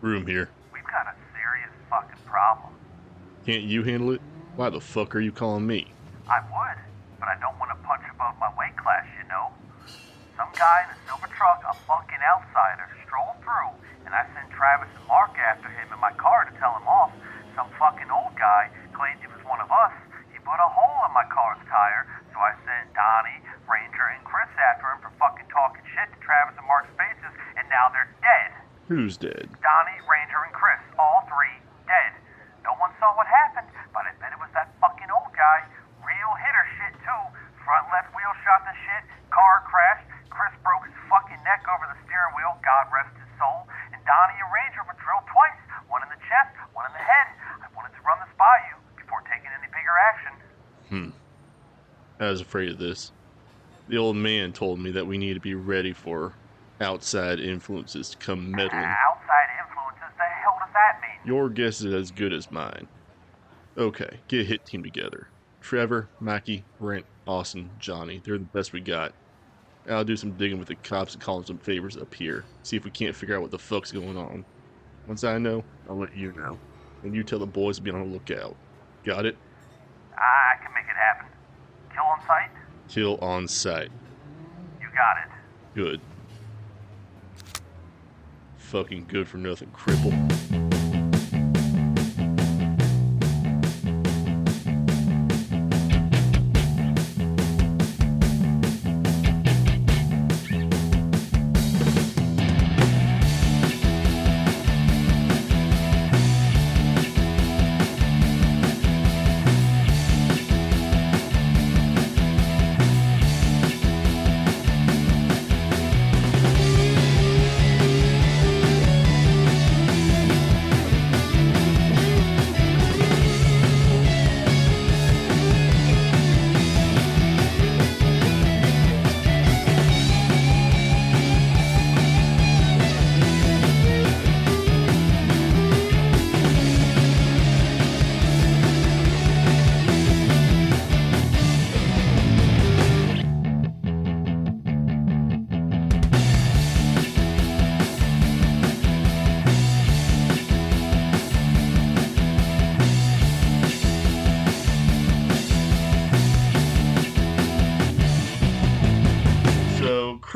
room here? We've got a serious fucking problem. Can't you handle it? Why the fuck are you calling me? I would, but I don't want to punch above my weight class, you know? Some guy in a silver truck, a fucking outsider, strolled through, and I sent Travis and Mark after him in my car to tell him off. Some fucking old guy claimed he was one of us. He put a hole in my car's tire, so I sent Donnie, Ranger, and Chris after him for fucking talking shit to Travis and Mark's faces, and now they're dead. Who's dead? Donnie, Ranger, and Chris, all three dead. No one saw what happened, but I bet it was that fucking old guy. Real hitter shit, too. Front left wheel shot the shit, car crashed, Chris broke his fucking neck over the steering wheel, God rest his soul, and Donnie and Ranger were drilled twice, one in the chest, one in the head. I wanted to run this by you before taking any bigger action. I was afraid of this. The old man told me that we need to be ready for outside influences to come meddling. Outside influences? The hell does that mean? Your guess is as good as mine. Okay, get a hit team together. Trevor, Mackie, Brent, Austin, Johnny. They're the best we got. I'll do some digging with the cops and call them some favors up here. See if we can't figure out what the fuck's going on. Once I know, I'll let you know. And you tell the boys to be on the lookout. Got it? I can make it happen. Kill on sight? Kill on sight. You got it. Good. Fucking good for nothing, cripple.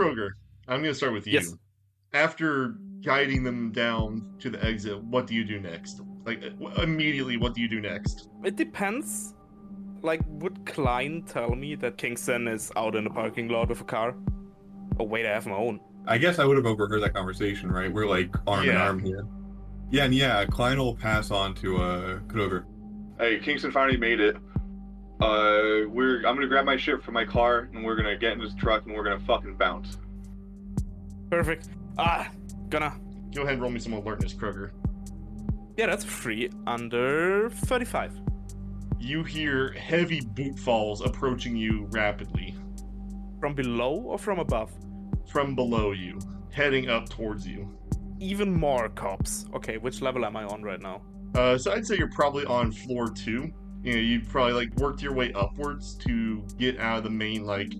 KRÖGER, I'm going to start with you. Yes. After guiding them down to the exit, what do you do next? Like, immediately, what do you do next? It depends. Like, would KLEIN tell me that Kingston is out in the parking lot with a car? Oh, wait, I have my own. I guess I would have overheard that conversation, right? We're like arm in arm here. Yeah, and KLEIN will pass on to KRÖGER. Hey, Kingston finally made it. I'm gonna grab my shit from my car, and we're gonna get in this truck, and we're gonna fucking bounce. Perfect. Gonna. Go ahead and roll me some alertness, KRÖGER. Yeah, that's free. Under 35. You hear heavy boot falls approaching you rapidly. From below or from above? From below you, heading up towards you. Even more cops. Okay, which level am I on right now? So I'd say you're probably on floor 2. You know, you probably like worked your way upwards to get out of the main like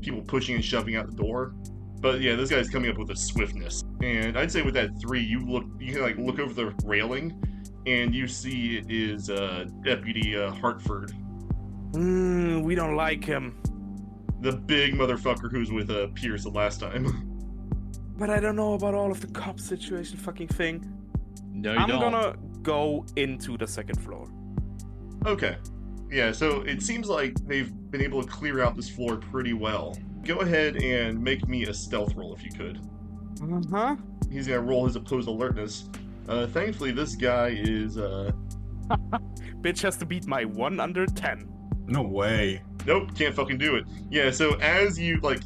people pushing and shoving out the door. But yeah, this guy's coming up with a swiftness. And I'd say with that 3, you can like look over the railing, and you see it is Deputy Hartford. We don't like him. The big motherfucker who was with Pierce the last time. But I don't know about all of the cop situation fucking thing. No, you I'm don't. gonna go into the second floor. Okay. Yeah, so it seems like they've been able to clear out this floor pretty well. Go ahead and make me a stealth roll if you could. Uh-huh. He's gonna roll his opposed alertness. Thankfully, this guy is, Bitch has to beat my 1 under 10. No way. Nope, can't fucking do it. Yeah, so as you, like,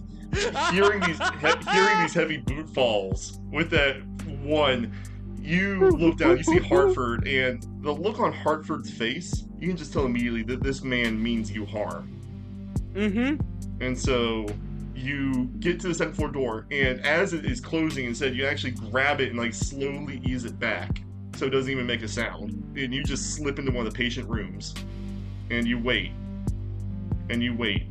hearing these heavy boot falls with that 1, you look down, you see Hartford, and the look on Hartford's face, you can just tell immediately that this man means you harm. Mm-hmm. And so you get to the second floor door, and as it is closing, instead you actually grab it and like slowly ease it back so it doesn't even make a sound. And you just slip into one of the patient rooms, and you wait. And you wait.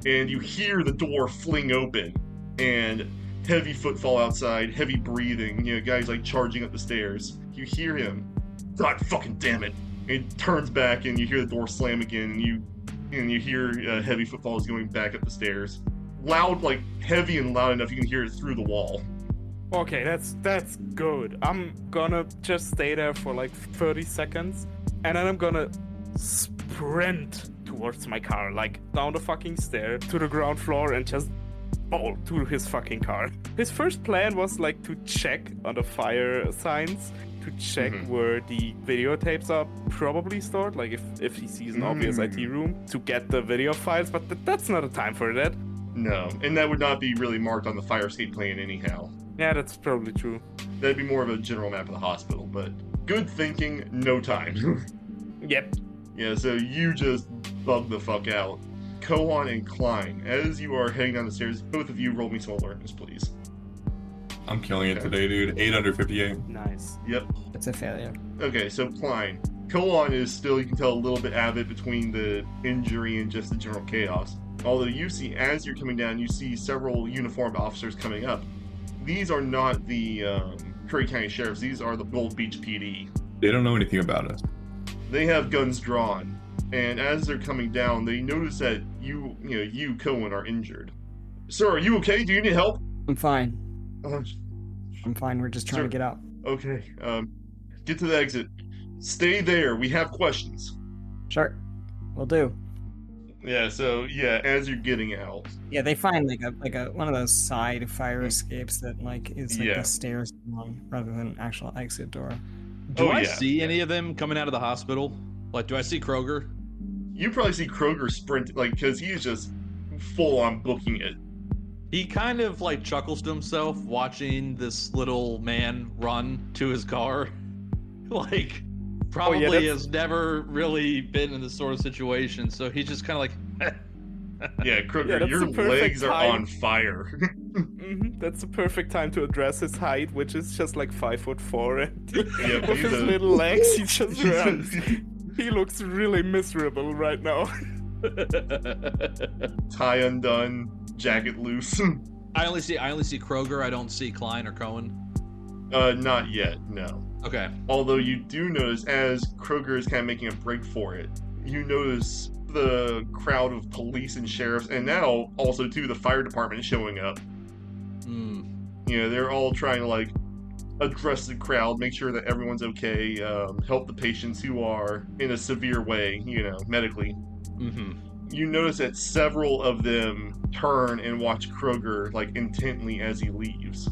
And you hear the door fling open, and heavy footfall outside, heavy breathing, guys like charging up the stairs. You hear him. God fucking damn it. And he turns back and you hear the door slam again and you hear heavy footfalls going back up the stairs. Loud, like heavy and loud enough you can hear it through the wall. Okay, that's good. I'm gonna just stay there for like 30 seconds, and then I'm gonna sprint towards my car, like down the fucking stair to the ground floor and just bolt to his fucking car. His first plan was like to check on the fire signs, to check where the videotapes are probably stored, like if he sees an obvious IT room, to get the video files, but that's not a time for that. No, and that would not be really marked on the fire escape plan anyhow. Yeah, that's probably true. That'd be more of a general map of the hospital, but good thinking, no time. Yep. Yeah, so you just bug the fuck out. KOAN and KLEIN, as you are heading down the stairs, both of you roll me some alertness, please. I'm killing it today, dude. 8 under 58. Nice. Yep. It's a failure. Okay, so KLEIN. KOAN is still, you can tell, a little bit out of it between the injury and just the general chaos. Although you see, as you're coming down, you see several uniformed officers coming up. These are not the Curry County Sheriffs, these are the Gold Beach PD. They don't know anything about us. They have guns drawn, and as they're coming down, they notice that you, KOAN, are injured. Sir, are you okay? Do you need help? I'm fine. Uh, I'm fine. We're just trying to get out. Okay, get to the exit. Stay there, we have questions. Sure. Will do. Yeah, so, as you're getting out. Yeah, they find like a one of those side fire escapes that is like Yeah. the stairs one rather than an actual exit door. Do I see any of them coming out of the hospital? Like, do I see KRÖGER? You probably see KRÖGER sprint, because he's just full on booking it. He kind of chuckles to himself watching this little man run to his car. Probably has never really been in this sort of situation, so he's just kind of Yeah, KRÖGER, Yeah, that's your the perfect legs are time. on fire. That's the perfect time to address his height, which is just 5'4", and Yeah, with he's his a- little legs, he just runs. He looks really miserable right now. Tie undone, jacket loose. I only see KRÖGER. I don't see KLEIN or KOAN. Not yet, no. Okay. Although you do notice, as KRÖGER is kind of making a break for it, you notice the crowd of police and sheriffs, and now also too the fire department showing up. They're all trying to address the crowd, make sure that everyone's okay, help the patients who are in a severe way, medically. You notice that several of them turn and watch KRÖGER intently as he leaves.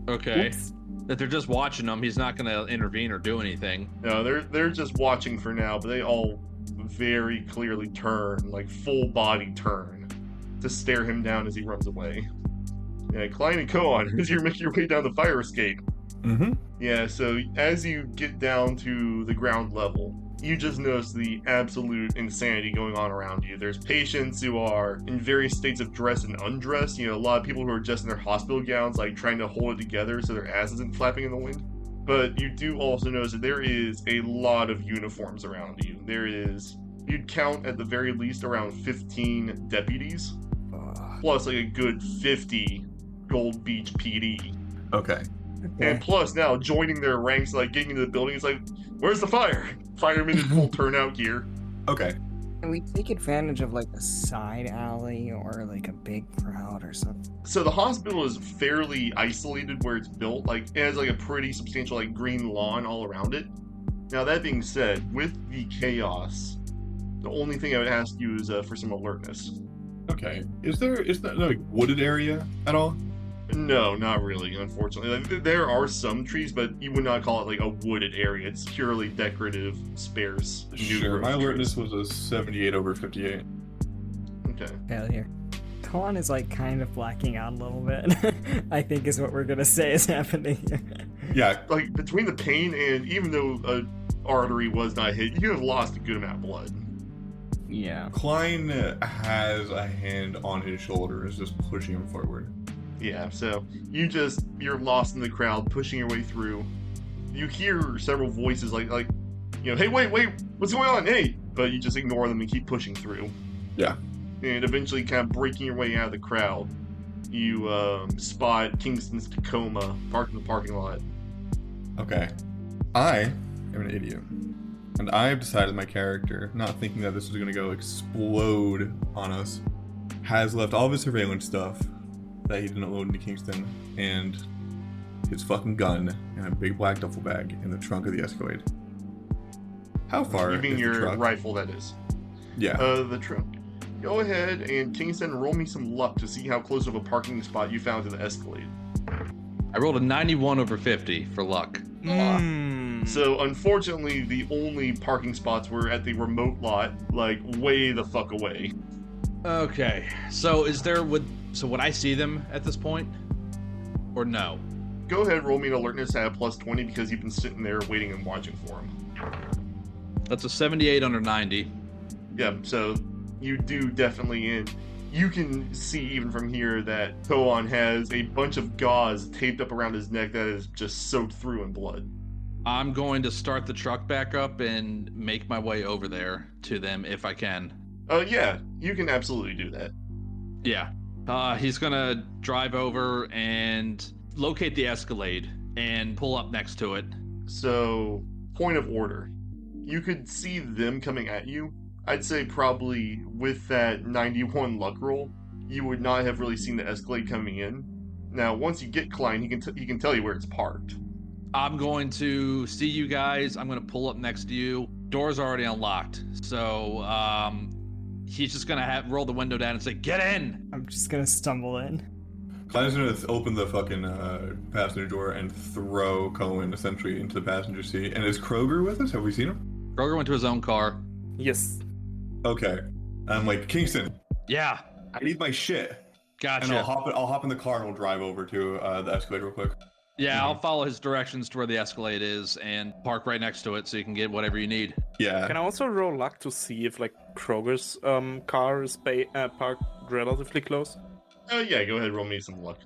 Okay. Oops. That they're just watching him. He's not going to intervene or do anything. No, they're just watching for now, but they all very clearly turn, full body turn, to stare him down as he runs away. Yeah, KLEIN and KOAN, as you make your way down the fire escape. Yeah, so as you get down to the ground level, you just notice the absolute insanity going on around you. There's patients who are in various states of dress and undress. A lot of people who are just in their hospital gowns, trying to hold it together so their ass isn't flapping in the wind. But you do also notice that there is a lot of uniforms around you. You'd count at the very least around 15 deputies, plus a good 50 Gold Beach PD. Okay. And plus now joining their ranks, getting into the building, it's where's the fire? Firemen in full turnout gear. Okay. Can we take advantage of a side alley or a big crowd or something? So the hospital is fairly isolated where it's built. It has a pretty substantial green lawn all around it. Now that being said, with the chaos, the only thing I would ask you is for some alertness. Okay. Is that no wooded area at all? No, not really, unfortunately. There are some trees, but you would not call it a wooded area. It's purely decorative, sparse. Sure. My alertness was a 78 over 58. Okay. Failure. KOAN is kind of blacking out a little bit. I think is what we're gonna say is happening here. Yeah. Between the pain and even though an artery was not hit, you have lost a good amount of blood. Yeah. KLEIN has a hand on his shoulder, is just pushing him forward. Yeah, so you're lost in the crowd, pushing your way through. You hear several voices hey, wait, what's going on? Hey! But you just ignore them and keep pushing through. Yeah. And eventually kind of breaking your way out of the crowd. you spot Kingston's Tacoma parked in the parking lot. Okay. I am an idiot. And I've decided my character, not thinking that this was going to go explode on us, has left all of his surveillance stuff that he didn't load into Kingston and his fucking gun and a big black duffel bag in the trunk of the Escalade. How far You mean is the your truck? rifle, that is. Yeah. The truck. Go ahead and Kingston, roll me some luck to see how close of a parking spot you found to the Escalade. I rolled a 91 over 50 for luck. So unfortunately, the only parking spots were at the remote lot, like way the fuck away. Okay, so would I see them at this point, or no? Go ahead, roll me an alertness at a plus 20 because you've been sitting there waiting and watching for him. That's a 78 under 90. Yeah, so you do definitely you can see even from here that KOAN has a bunch of gauze taped up around his neck that is just soaked through in blood. I'm going to start the truck back up and make my way over there to them if I can. Yeah, you can absolutely do that. Yeah. He's gonna drive over and locate the Escalade and pull up next to it. So, point of order. You could see them coming at you. I'd say probably with that 91 luck roll, you would not have really seen the Escalade coming in. Now, once you get KLEIN, he can tell you where it's parked. I'm going to see you guys. I'm going to pull up next to you. Door's already unlocked. So, he's just going to roll the window down and say, "Get in!" I'm just gonna stumble in. Klein's gonna open the fucking passenger door and throw KOAN essentially into the passenger seat. And is KRÖGER with us? Have we seen him? KRÖGER went to his own car. Yes. Okay. I'm like, Kingston, Yeah. I need my shit. Gotcha. And I'll hop in the car and we'll drive over to the Escalade real quick. Yeah, I'll follow his directions to where the Escalade is and park right next to it so you can get whatever you need. Yeah. Can I also roll luck to see if like KRÖGER's car is parked relatively close? Yeah, go ahead, roll me some luck.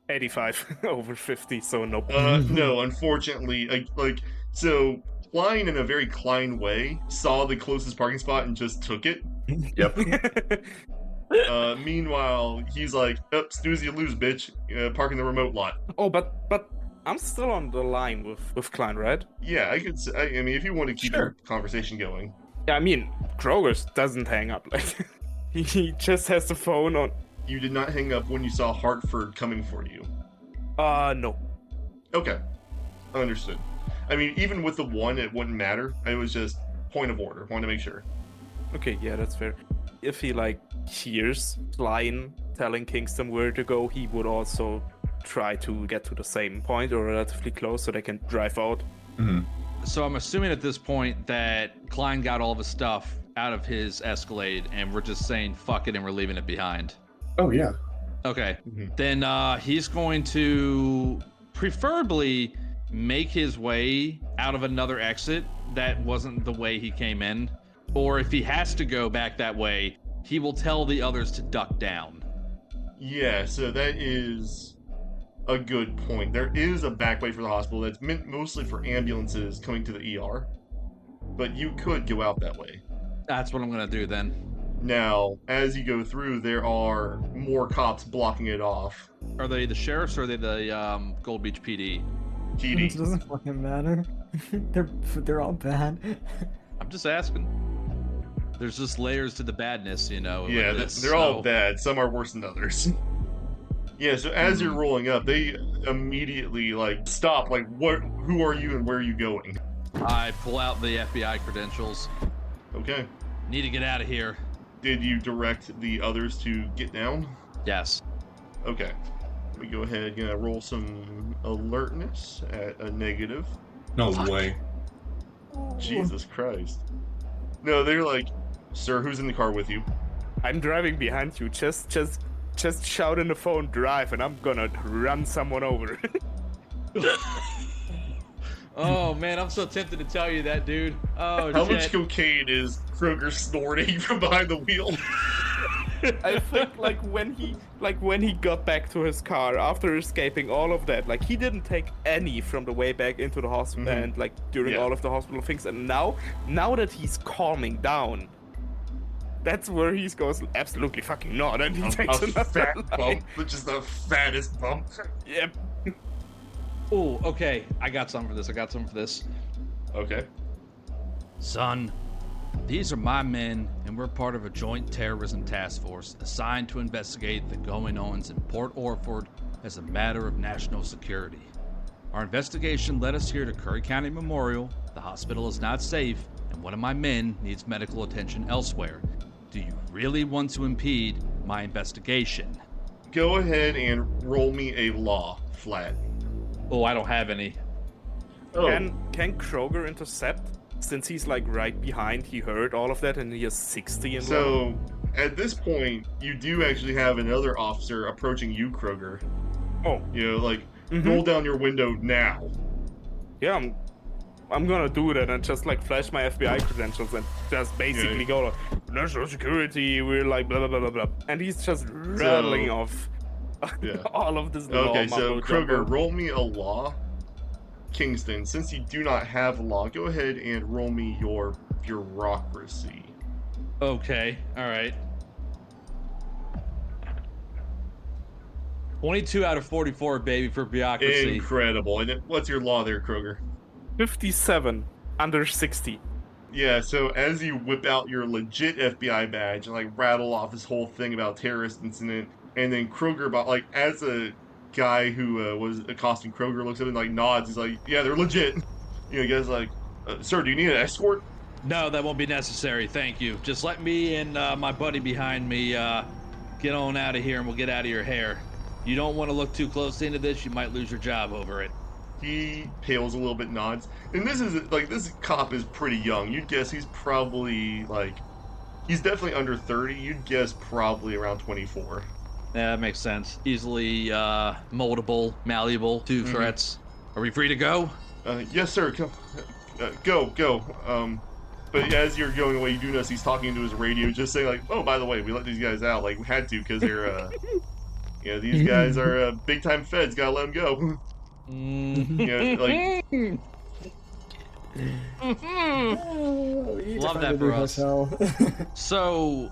85 over 50, so nope. No, unfortunately, so KLEIN in a very KLEIN way saw the closest parking spot and just took it. Yep. Meanwhile, he's like, "Oh, snooze you lose, bitch. Park in the remote lot." Oh, but I'm still on the line with KLEIN, right? Yeah, I could. I mean, if you want to keep Sure. the conversation going. Yeah, I mean, KRÖGER doesn't hang up. Like, he just has the phone on. You did not hang up when you saw Hartford coming for you. No. Okay, understood. I mean, even with the one, it wouldn't matter. It was just point of order. Wanted to make sure. Okay, yeah, that's fair. If he like hears KLEIN telling Kingston where to go, he would also try to get to the same point or relatively close so they can drive out. Mm-hmm. So I'm assuming at this point that KLEIN got all of his stuff out of his Escalade and we're just saying fuck it and we're leaving it behind. Oh, yeah. Okay. Mhm. Then he's going to preferably make his way out of another exit that wasn't the way he came in. Or if he has to go back that way, he will tell the others to duck down. Yeah, so that is a good point. There is a back way for the hospital that's meant mostly for ambulances coming to the ER, but you could go out that way. That's what I'm going to do then. Now, as you go through, there are more cops blocking it off. Are they the sheriffs or are they the Gold Beach PD? It PD. doesn't fucking matter. they're all bad. I'm just asking. There's just layers to the badness, you know. Yeah, with this, they're all so- bad. Some are worse than others. Yeah, so as you're rolling up, they immediately stop. Like, what? Who are you and where are you going? I pull out the FBI credentials. Okay. Need to get out of here. Did you direct the others to get down? Yes. Okay. Let me go ahead and roll some alertness at a negative. No way. Jesus Christ. No, they're like, "Sir, who's in the car with you?" I'm driving behind you. Just shout in the phone, drive, and I'm gonna run someone over. Oh man, I'm so tempted to tell you that, dude. Oh How shit. much cocaine is KRÖGER snorting from behind the wheel? I think when he got back to his car after escaping all of that, he didn't take any from the way back into the hospital and during Yeah. all of the hospital things. And now that he's calming down, that's where he goes, absolutely fucking not, and he takes a another fat line. bump, which is the fattest bump. Yep. Oh, okay. I got something for this. Okay. Son, these are my men, and we're part of a joint terrorism task force assigned to investigate the going-ons in Port Orford as a matter of national security. Our investigation led us here to Curry County Memorial. The hospital is not safe, and one of my men needs medical attention elsewhere. Do you really want to impede my investigation? Go ahead and roll me a law flat. Oh, I don't have any. Oh, Can KRÖGER intercept? Since he's like right behind, he heard all of that and he has 60 in law. so at this point, you do actually have another officer approaching you, KRÖGER. Oh. You know, like, Mhm. roll down your window now. Yeah, I'm gonna do that and just like flash my FBI credentials and just basically go like, national security, we're like blah blah blah blah blah. And he's just rattling off Yeah. all of this law. Okay, so mumbo KRÖGER, jumbo. roll me a law. Kingston, since you do not have a law, go ahead and roll me your bureaucracy. Okay, alright. 22 out of 44, baby, for bureaucracy. Incredible. And what's your law there, KRÖGER? 57 under 60. Yeah, so as you whip out your legit FBI badge and like rattle off this whole thing about terrorist incident, and then KRÖGER, about like as a guy who was accosting KRÖGER looks at him and like nods, he's like, yeah, they're legit. You know, guys like, sir, do you need an escort? No, that won't be necessary, thank you. Just let me and my buddy behind me get on out of here and we'll get out of your hair. You don't want to look too close into this, you might lose your job over it. He pales a little bit, nods, and this cop is pretty young. You'd guess he's probably like, he's definitely under 30. You'd guess probably around 24. Yeah, that makes sense. Easily moldable, malleable, two threats. Are we free to go? Yes, sir. Come, go. But as you're going away, you do notice he's talking into his radio, just saying like, "Oh, by the way, we let these guys out. Like, we had to because they're, you know, these guys are big time feds. Gotta let them go." You know, like, Love that for us. So,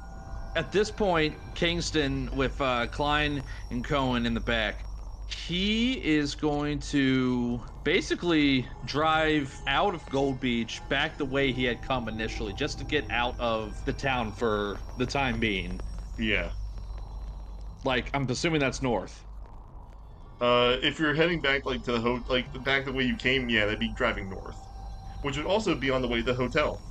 at this point, Kingston with KLEIN and KOAN in the back, he is going to basically drive out of Gold Beach back the way he had come initially, just to get out of the town for the time being. yeah. Like, I'm assuming that's north. If you're heading back like to the back the way you came, yeah, that'd be driving north, which would also be on the way to the hotel.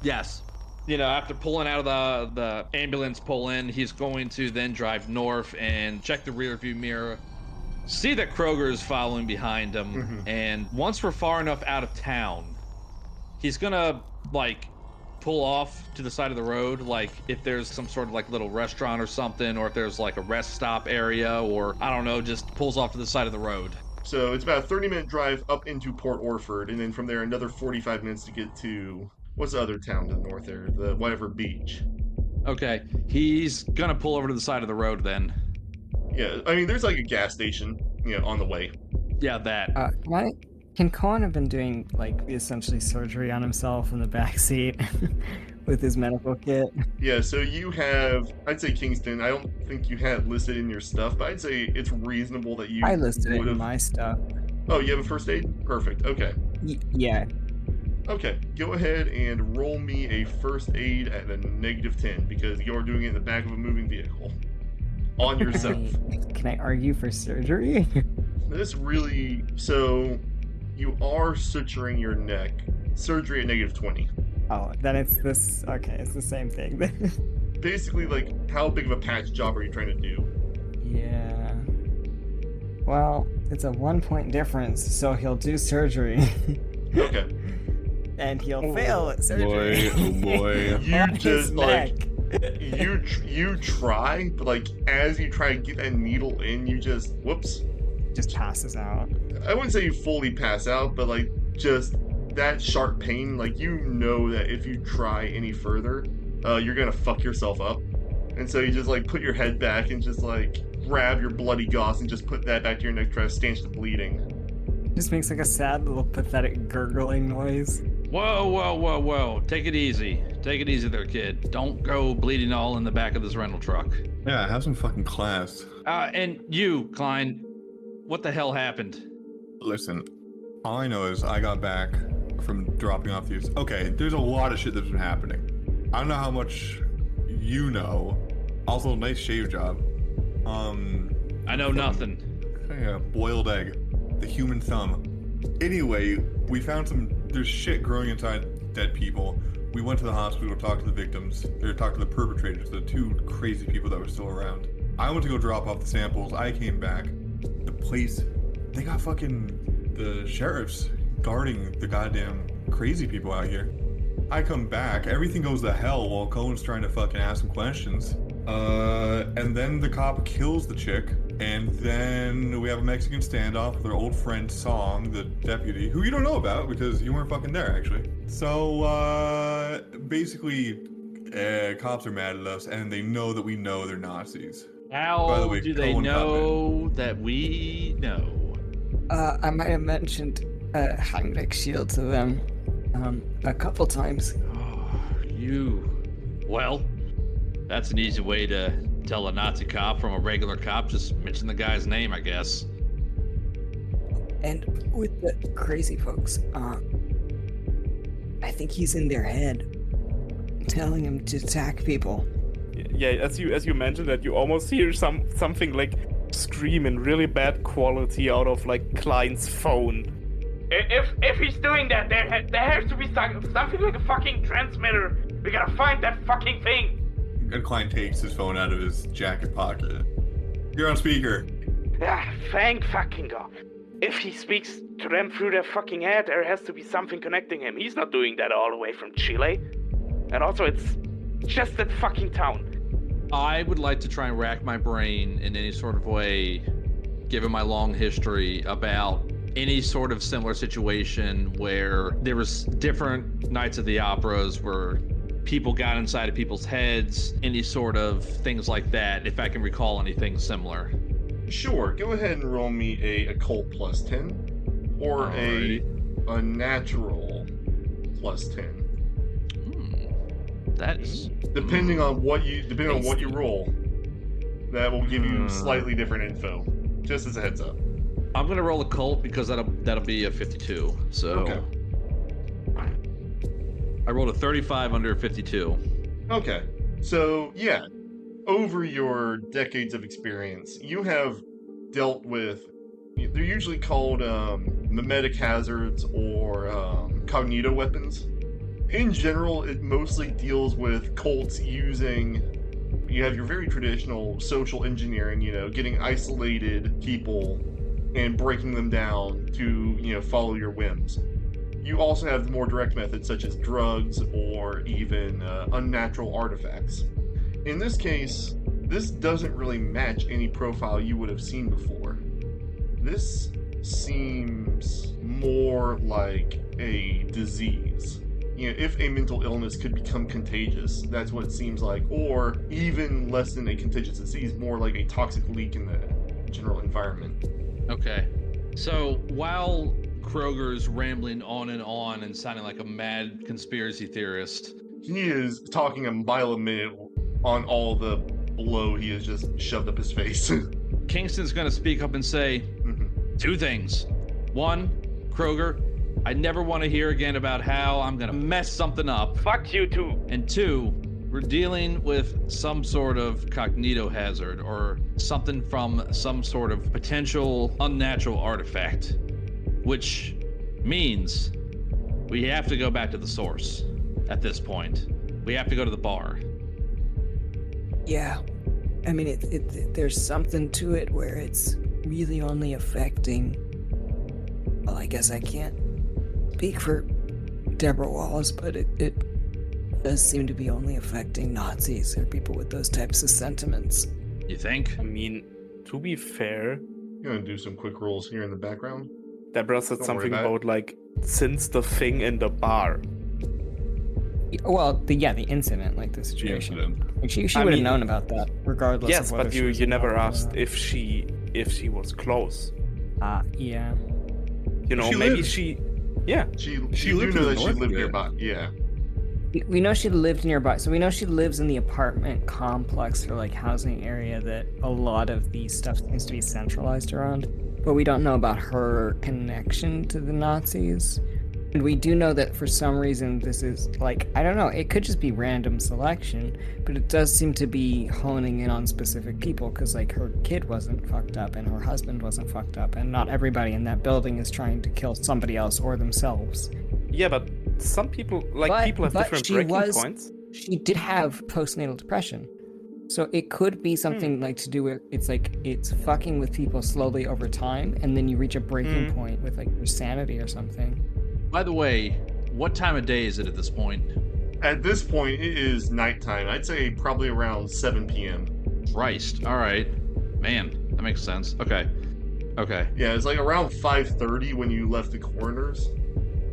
Yes. You know, after pulling out of the ambulance pull in, he's going to then drive north and check the rear view mirror, see that KRÖGER is following behind him, and once we're far enough out of town, he's gonna like pull off to the side of the road, like if there's some sort of like little restaurant or something, or if there's like a rest stop area, or I don't know, just pulls off to the side of the road. So it's about a 30-minute drive up into Port Orford, and then from there another 45 minutes to get to, what's the other town to the north there? The whatever beach. Okay, he's gonna pull over to the side of the road then. Yeah, I mean, there's like a gas station, you know, on the way. Yeah, that. Can KOAN have been doing like essentially surgery on himself in the back seat with his medical kit? Yeah, so you have, I'd say Kingston, I don't think you had it listed in your stuff, but I'd say it's reasonable that you I listed it would've... in my stuff. Oh, you have a first aid? Perfect, okay. Yeah. Okay, go ahead and roll me a first aid at a -10, because you're doing it in the back of a moving vehicle. On yourself. Can I argue for surgery? This really, so you are suturing your neck. Surgery at -20. Oh, then it's this. Okay, it's the same thing. Basically, like, how big of a patch job are you trying to do? Yeah. Well, it's a 1-point difference, so he'll do surgery. Okay. And he'll fail at surgery. Oh boy. You On his just, like, neck. you try, but, like, as you try to get that needle in, you just, whoops. Just passes out. I wouldn't say you fully pass out, but, like, just that sharp pain, like, you know that if you try any further, you're gonna fuck yourself up. And so you just, like, put your head back and just, like, grab your bloody gauze and just put that back to your neck, try to stanch the bleeding. Just makes like a sad little pathetic gurgling noise. Whoa. Take it easy. Take it easy there, kid. Don't go bleeding all in the back of this rental truck. Yeah, have some fucking class. And you, Klein, what the hell happened? Listen, all I know is I got back from dropping off these. Okay, there's a lot of shit that's been happening. I don't know how much you know. Also, nice shave job. I know nothing. Yeah, boiled egg. The human thumb. Anyway, we found there's shit growing inside dead people. We went to the hospital to talk to the victims, or talk to the perpetrators, the two crazy people that were still around. I went to go drop off the samples. I came back. The place, they got fucking the sheriffs guarding the goddamn crazy people out here. I come back, everything goes to hell while Cohen's trying to fucking ask some questions. And then the cop kills the chick, and then we have a Mexican standoff with our old friend Song, the deputy, who you don't know about because you weren't fucking there, actually. So, basically, cops are mad at us, and they know that we know they're Nazis. How By the way, do they Cohen know that we know? I might have mentioned Heinrich Shield to them a couple times. Well, that's an easy way to tell a Nazi cop from a regular cop. Just mention the guy's name, I guess. And with the crazy folks, I think he's in their head, telling them to attack people. Yeah, as you mentioned that, you almost hear something like scream in really bad quality out of like Klein's phone. If he's doing that, there has to be something like a fucking transmitter. We gotta find that fucking thing. And Klein takes his phone out of his jacket pocket. You're on speaker. Ah, thank fucking God. If he speaks to them through their fucking head, there has to be something connecting him. He's not doing that all the way from Chile. And also, it's just that fucking town. I would like to try and rack my brain in any sort of way, given my long history, about any sort of similar situation where there was different nights at the operas where people got inside of people's heads, any sort of things like that, if I can recall anything similar. Sure, go ahead and roll me a occult plus 10, or a natural plus 10. That's depending on what you roll, that will give you slightly different info. Just as a heads up. I'm gonna roll a cult because that'll be a 52. So okay. I rolled a 35 under 52. Okay, so yeah, over your decades of experience, you have dealt with. They're usually called mimetic hazards or cognito weapons. In general, it mostly deals with cults using. You have your very traditional social engineering, getting isolated people and breaking them down to, follow your whims. You also have the more direct methods such as drugs or even unnatural artifacts. In this case, this doesn't really match any profile you would have seen before. This seems more like a disease. If a mental illness could become contagious, that's what it seems like, or even less than a contagious disease, more like a toxic leak in the general environment. Okay. So while KRÖGER's rambling on and sounding like a mad conspiracy theorist, he is talking a mile a minute on all the blow he has just shoved up his face. Kingston's gonna speak up and say two things. One, KRÖGER, I never want to hear again about how I'm gonna mess something up. Fuck you too. And two, we're dealing with some sort of cognito hazard or something from some sort of potential unnatural artifact, which means we have to go back to the source at this point. We have to go to the bar. Yeah, I mean, there's something to it where it's really only affecting. Well, I guess I can't speak for Deborah Wallace, but it does seem to be only affecting Nazis or people with those types of sentiments. You think? I mean, to be fair, I'm gonna do some quick rolls here in the background. Deborah said Don't something worry about about like since the thing in the bar. Well, the incident, like the situation. Like she I would have mean, known about that, regardless. Yes, of whether but she was you never involved or asked not. if she was close. Yeah. You know, She maybe lives. she Yeah. You She do lived know to the that she north of lived it. nearby. Yeah. We know she lived nearby, so we know she lives in the apartment complex or like housing area that a lot of the stuff seems to be centralized around. But we don't know about her connection to the Nazis. And we do know that for some reason this is like, I don't know, it could just be random selection, but it does seem to be honing in on specific people because like her kid wasn't fucked up and her husband wasn't fucked up and not everybody in that building is trying to kill somebody else or themselves. Yeah, but some people, like, people have different breaking points. She did have postnatal depression. So it could be something like to do with, it's like, it's fucking with people slowly over time, and then you reach a breaking point with like your sanity or something. By the way, what time of day is it at this point? At this point, it is nighttime. I'd say probably around 7 p.m. Christ. All right. Man, that makes sense. Okay. Yeah, it's like around 5:30 when you left the coroner's.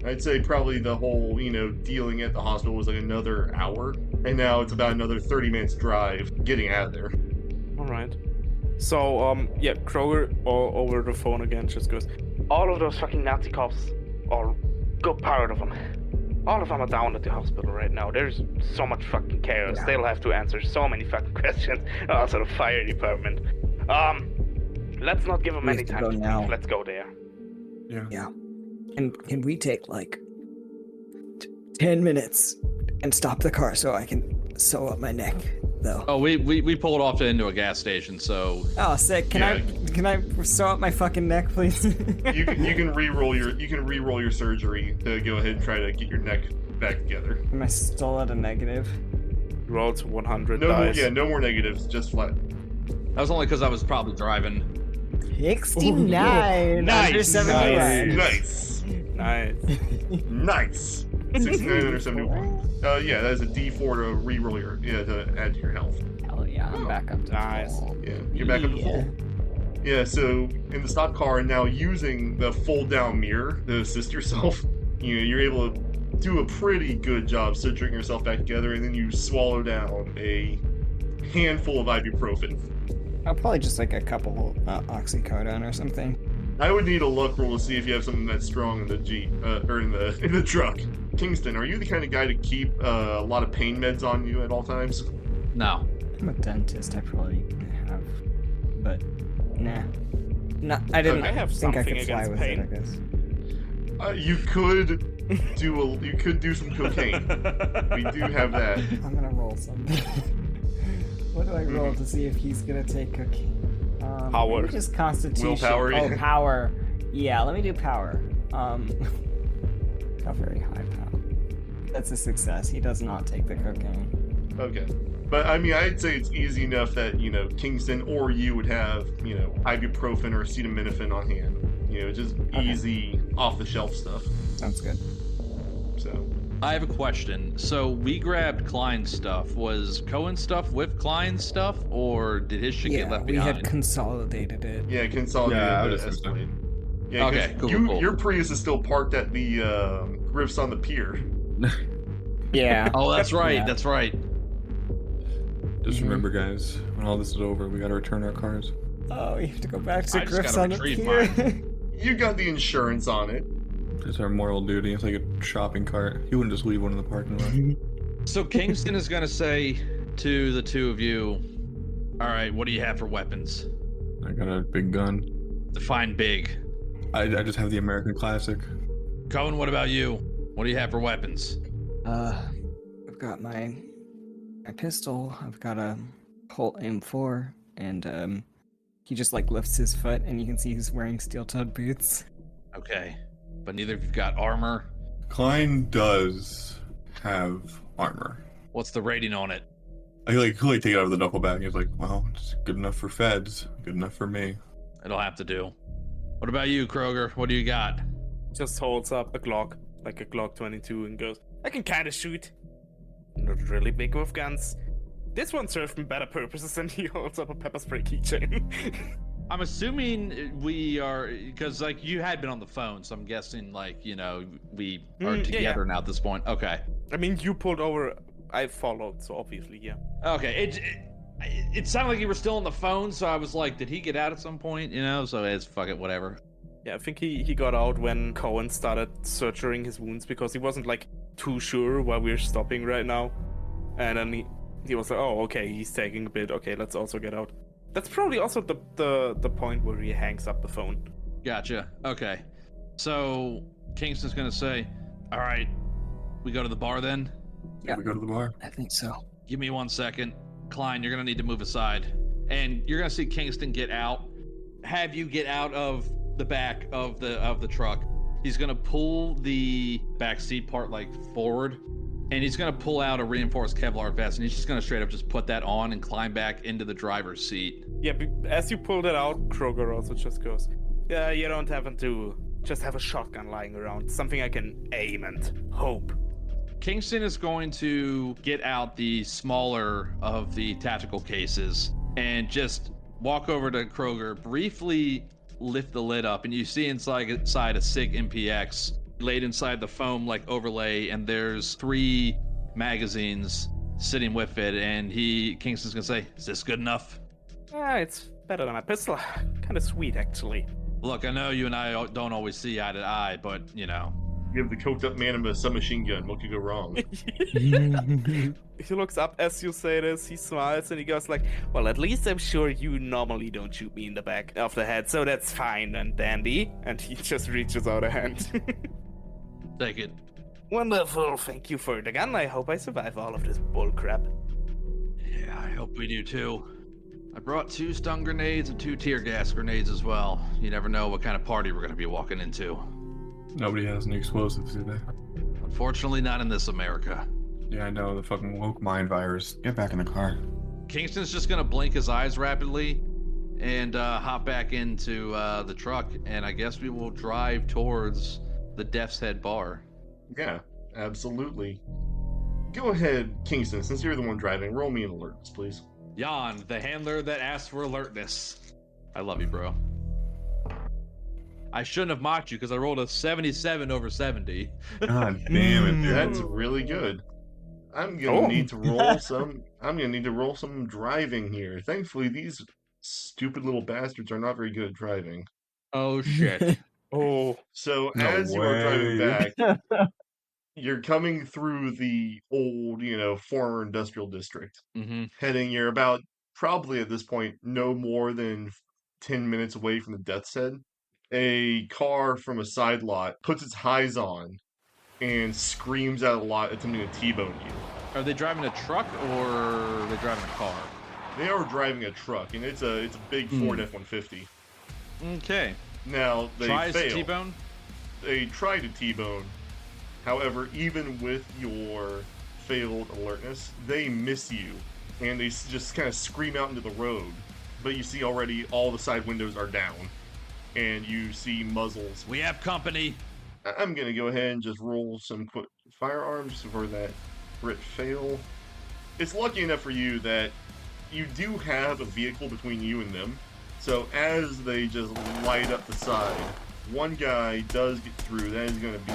I'd say probably the whole, dealing at the hospital was like another hour. And now it's about another 30 minutes drive getting out of there. All right. So, yeah, KRÖGER over the phone again just goes, all of those fucking Nazi cops, or good part of them, all of them are down at the hospital right now. There's so much fucking chaos. Yeah. They'll have to answer so many fucking questions. Also, the fire department. Let's not give them We any have to time go to now. think. Let's go there. Yeah. And can we take like 10 minutes and stop the car so I can sew up my neck, though? Oh, we pulled off into a gas station, so Oh, sick. Can I sew up my fucking neck, please? You can re-roll your surgery to go ahead and try to get your neck back together. Am I still at a negative? Roll to 100 No more, dice. no more negatives, just flat. that was only because I was probably driving. 69. Nice, Under 71. Nice. Nice. 69 under 71. Yeah, that is a D4 to re-roll to add to your health. Hell yeah, I'm back up to Nice. full. Yeah, you're back up to full. Yeah, so in the stock car, and now using the fold-down mirror to assist yourself, you're able to do a pretty good job suturing yourself back together, and then you swallow down a handful of ibuprofen. I'll probably just like a couple oxycodone or something. I would need a luck roll to see if you have something that's strong in the Jeep, or in the truck. Kingston, are you the kind of guy to keep a lot of pain meds on you at all times? No. I'm a dentist, I probably have, but nah. No, I didn't Okay. I have think I something could fly against with pain. it, I guess. You could do some cocaine. We do have that. I'm gonna roll something. What do I roll to see if he's gonna take cocaine? Power. Maybe just constitution. Willpower, Oh, yeah. power. Yeah, let me do power. Not very high power. That's a success. He does not take the cocaine. Okay. But I mean, I'd say it's easy enough that, Kingston or you would have, ibuprofen or acetaminophen on hand. Just easy off-the-shelf stuff. Sounds good. So, I have a question. So we grabbed KLEIN's stuff. Was Cohen's stuff with KLEIN's stuff, or did his shit get Yeah, left we behind? had consolidated it. yeah, consolidated Yeah, I would the assume so. Escalade. Yeah, 'cause Okay, cool. Your Prius is still parked at the Riffs on the Pier. Yeah. Oh, that's right. Yeah. That's right. Just remember, guys, when all this is over, we gotta return our cars. Oh, you have to go back to I just Griff's gotta on the retrieve pier. You got the insurance on it. It's our moral duty. It's like a shopping cart. You wouldn't just leave one in the parking lot. So Kingston is gonna say to the two of you, "All right, what do you have for weapons? I got a big gun. Define big." I just have the American classic. Cohen, what about you? What do you have for weapons? I've got my pistol. I've got a Colt M4, and he just like lifts his foot, and you can see he's wearing steel-toed boots. Okay, but neither of you've got armor. KLEIN does have armor. What's the rating on it? He'll take it out of the duffel bag. He's like, well, it's good enough for feds. Good enough for me. It'll have to do. What about you, KRÖGER? What do you got? Just holds up a Glock, like a Glock 22, and goes, I can kind of shoot. Not really big with guns. This one served me better purposes, and he holds up a pepper spray keychain. I'm assuming we are, because like you had been on the phone, so I'm guessing like, we are together now at this point. Okay. I mean, you pulled over, I followed, so obviously, yeah. Okay. It sounded like you were still on the phone, so I was like, did he get out at some point? So it's fuck it, whatever. Yeah, I think he got out when KOAN started surgerying his wounds because he wasn't like too sure why we're stopping right now. And then he was like, oh, okay, he's taking a bit. Okay, let's also get out. That's probably also the point where he hangs up the phone. Gotcha. Okay. So Kingston's gonna say, all right, we go to the bar then? Yeah, we go to the bar. I think so. Give me 1 second. Klein, you're gonna need to move aside. And you're gonna see Kingston get out. Have you get out of the back of the truck. He's gonna pull the back seat part like forward, and he's gonna pull out a reinforced Kevlar vest, and he's just gonna straight up just put that on and climb back into the driver's seat. Yeah, as you pull that out, KRÖGER also just goes, yeah, you don't have to just have a shotgun lying around. Something I can aim and hope. Kingston is going to get out the smaller of the tactical cases and just walk over to KRÖGER, briefly lift the lid up, and you see inside a SIG MPX laid inside the foam like overlay, and there's 3 magazines sitting with it, and Kingston's gonna say, is this good enough? Yeah, it's better than my pistol. Kind of sweet, actually. Look, I know you and I don't always see eye to eye, but you know. Give the coked up man a submachine gun. What could go wrong? He looks up as you say this, he smiles, and he goes like, well, at least I'm sure you normally don't shoot me in the back of the head, so that's fine and dandy. And he just reaches out a hand. Take it. Wonderful, thank you for the gun. I hope I survive all of this bullcrap. Yeah, I hope we do too. I brought 2 stun grenades and 2 tear gas grenades as well. You never know what kind of party we're gonna be walking into. Nobody has any explosives, do they? Unfortunately, not in this America. Yeah, I know, the fucking woke mind virus. Get back in the car. Kingston's just gonna blink his eyes rapidly and hop back into the truck, and I guess we will drive towards the Death's Head bar. Yeah, absolutely. Go ahead, Kingston, since you're the one driving, roll me an alertness, please. Jan, the handler that asked for alertness. I love you, bro. I shouldn't have mocked you because I rolled a 77 over 70. God damn it, dude. That's really good. I'm gonna need to roll some. I'm gonna need to roll some driving here. Thankfully, these stupid little bastards are not very good at driving. Oh shit. Oh. So No as you are driving way. back, you're coming through the old, former industrial district. Mm-hmm. You're about, probably at this point, no more than 10 minutes away from the Death's Head. A car from a side lot puts its highs on and screams at a lot, attempting to T-bone you. Are they driving a truck or are they driving a car? They are driving a truck, and it's a big Ford F-150. Okay. Now, they Tries fail. to T-bone? They try to T-bone. However, even with your failed alertness, they miss you, and they just kind of scream out into the road. But you see already all the side windows are down, and you see muzzles. We have company. I'm going to go ahead and just roll some quick firearms for that crit fail. It's lucky enough for you that you do have a vehicle between you and them. So as they just light up the side, one guy does get through. That is going to be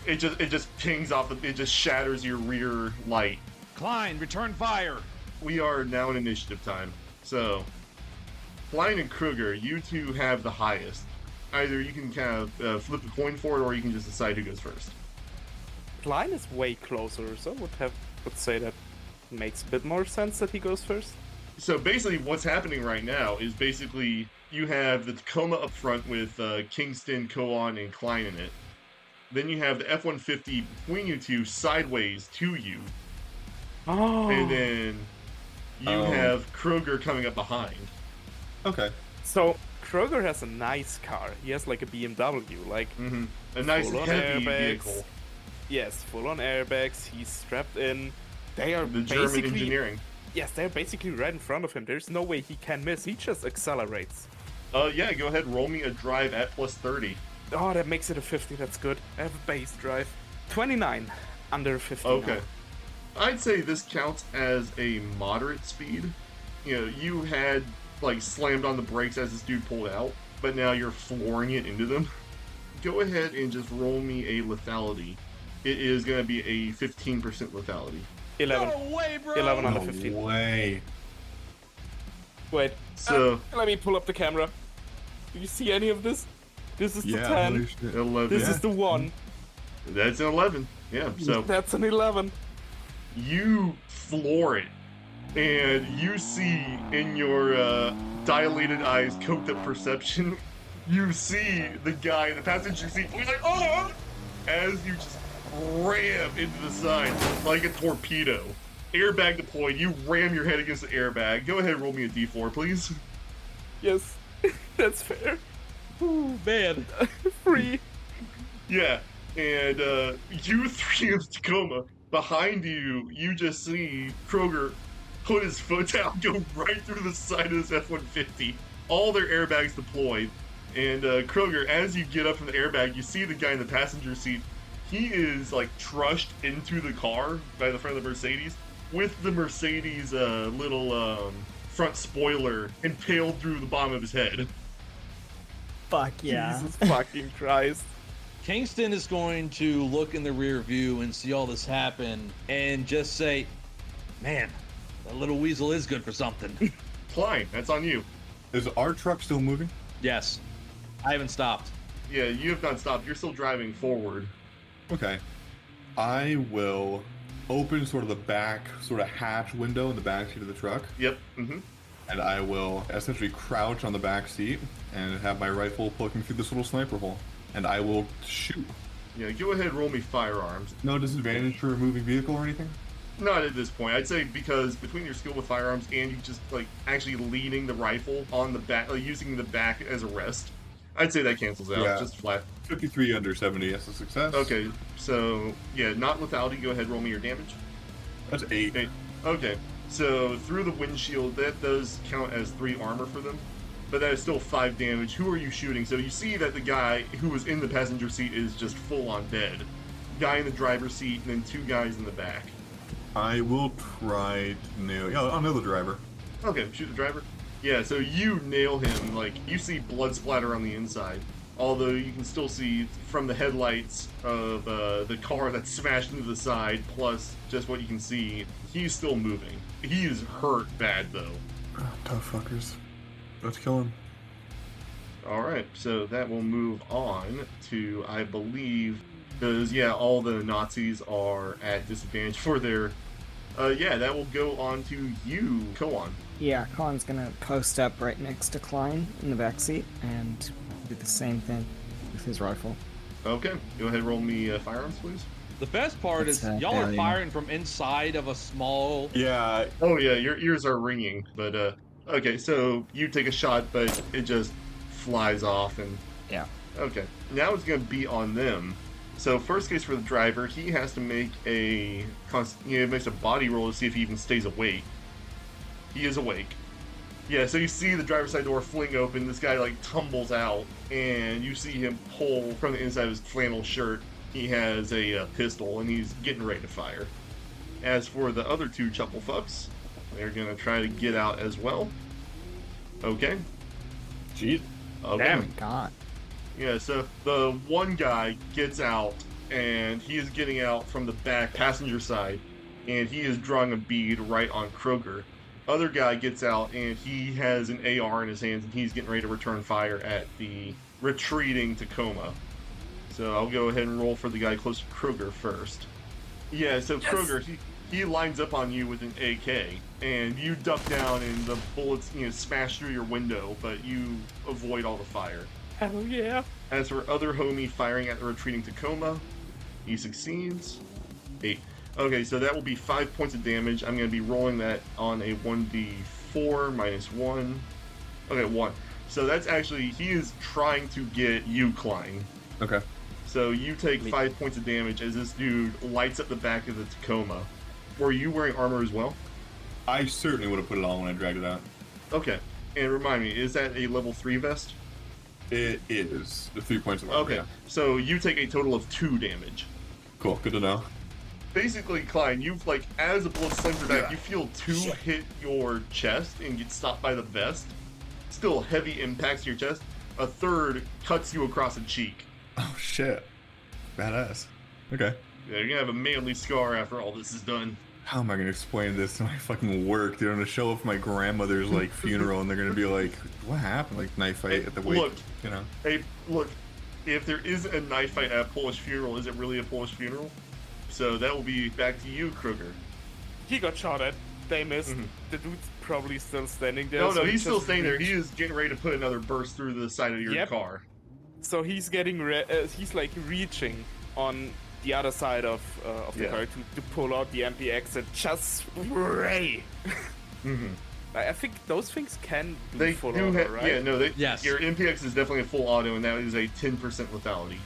It just pings off, it just shatters your rear light. Klein, return fire. We are now in initiative time. So, KLEIN and KRÖGER, you two have the highest. Either you can kind of flip a coin for it, or you can just decide who goes first. KLEIN is way closer, so would say that makes a bit more sense that he goes first. So basically what's happening right now is basically you have the Tacoma up front with Kingston, KOAN, and KLEIN in it. Then you have the F-150 between you two sideways to you. Oh. And then you have KRÖGER coming up behind. Okay. So KRÖGER has a nice car. He has like a BMW, like a nice full-on heavy airbags. vehicle. Yes, full on airbags. He's strapped in. They are The German basically engineering. Yes, they're basically right in front of him. There's no way he can miss. He just accelerates. Yeah, go ahead, roll me a drive at plus 30. Oh, that makes it a 50. That's good. I have a base drive. 29 under 50. Okay. I'd say this counts as a moderate speed. You know, you had like slammed on the brakes as this dude pulled out, but now you're flooring it into them. Go ahead and just roll me a lethality. It is going to be a 15% lethality. 11. No way, bro. 11 under No 15. way. Wait. So Let me pull up the camera. Do you see any of this? This is the Yeah, 10. holy shit. 11. This is the 1. That's an 11. Yeah, so That's an 11. you floor it, and you see in your dilated eyes, coked up perception, you see the guy in the passenger seat. He's like, oh! As you just ram into the side like a torpedo. Airbag deployed. You ram your head against the airbag. Go ahead and roll me a d4, please. Yes, that's fair. Ooh, man. 3. Yeah, and you three in Tacoma, behind you, you just see KRÖGER put his foot down, go right through the side of this F-150. All their airbags deployed. And KRÖGER, as you get up from the airbag, you see the guy in the passenger seat. He is like trushed into the car by the front of the Mercedes, with the Mercedes little front spoiler impaled through the bottom of his head. Fuck yeah. Jesus fucking Christ. Kingston is going to look in the rear view and see all this happen and just say, man, that little weasel is good for something. Klein, that's on you. Is our truck still moving? Yes. I haven't stopped. Yeah, you have not stopped. You're still driving forward. Okay. I will open sort of the back sort of hatch window in the back seat of the truck, Yep. Mm-hmm. and I will essentially crouch on the back seat and have my rifle poking through this little sniper hole, and I will shoot. Yeah, go ahead and roll me firearms. No disadvantage for a moving vehicle or anything? Not at this point. I'd say because between your skill with firearms and you just like actually leaning the rifle on the back, like using the back as a rest, I'd say that cancels out. Yeah. Just flat. 53 under 70, that's a success. Okay, so yeah, not lethality. Go ahead, roll me your damage. That's 8. 8. Okay, so through the windshield, that does count as 3 armor for them, but that is still 5 damage. Who are you shooting? So you see that the guy who was in the passenger seat is just full on dead. Guy in the driver's seat, and then 2 guys in the back. I will try to nail. Yeah, I'll nail the driver. Okay, shoot the driver. Yeah, so you nail him, like, you see blood splatter on the inside. Although you can still see from the headlights of the car that's smashed into the side, plus just what you can see, he's still moving. He is hurt bad, though. Oh, tough fuckers. Let's kill him. Alright, so that will move on to, I believe, because, yeah, all the Nazis are at disadvantage for their... yeah, that will go on to you, KOAN. Yeah, Colin's gonna post up right next to Klein in the backseat and do the same thing with his rifle. Okay, go ahead and roll me firearms, please. The best part It's, is y'all are alien. firing from inside of a small... Yeah, Oh yeah, your ears are ringing, but okay, so you take a shot, but it just flies off, and Yeah. okay, now it's gonna be on them. So first case for the driver, he has to make a makes a body roll to see if he even stays awake. He is awake. Yeah, so you see the driver's side door fling open, this guy like tumbles out, and you see him pull from the inside of his flannel shirt. He has a pistol, and he's getting ready to fire. As for the other 2 chuckle fucks, they're gonna try to get out as well. Okay. jeez. Okay. Damn. God. Yeah, so the one guy gets out, and he is getting out from the back passenger side, and he is drawing a bead right on KRÖGER. Other guy gets out, and he has an AR in his hands, and he's getting ready to return fire at the retreating Tacoma. So I'll go ahead and roll for the guy close to KRÖGER first. Yeah, so yes! KRÖGER, he lines up on you with an AK, and you duck down, and the bullets smash through your window, but you avoid all the fire. Hell yeah. As for other homie firing at the retreating Tacoma, he succeeds. 8. Okay, so that will be 5 points of damage. I'm going to be rolling that on a 1d4 minus 1. Okay, 1. So that's actually, he is trying to get you, Klein. Okay. So you take 5 points of damage as this dude lights up the back of the Tacoma. Were you wearing armor as well? I certainly would have put it on when I dragged it out. Okay. And remind me, is that a level 3 vest? It is. The 3 points of armor, Okay. yeah. So you take a total of 2 damage. Cool, good to know. Basically, Klein, you've as the bullet slams your back, you feel 2 hit your chest and get stopped by the vest. Still heavy impacts to your chest. A 3rd cuts you across the cheek. Oh shit. Badass. Okay. Yeah, you're gonna have a manly scar after all this is done. how am I gonna explain this to my fucking work? Dude, I'm gonna show up for my grandmother's like funeral, and they're gonna be like, "What happened?" Like knife fight at the wake. Look, you know. Hey, look. If there is a knife fight at a Polish funeral, is it really a Polish funeral? So that will be back to you, KRÖGER. He got shot at. They missed. Mm-hmm. The dude's probably still standing there. No, so he's still just staying there. reached- He is getting ready to put another burst through the side of your Yep. car. So he's getting he's like reaching on the other side of the Yeah. car to pull out the MPX and just spray. Mm-hmm. I think those things can do They full do auto, have, right? yeah, no, Yes. your MPX is definitely a full auto, and that is a 10% lethality.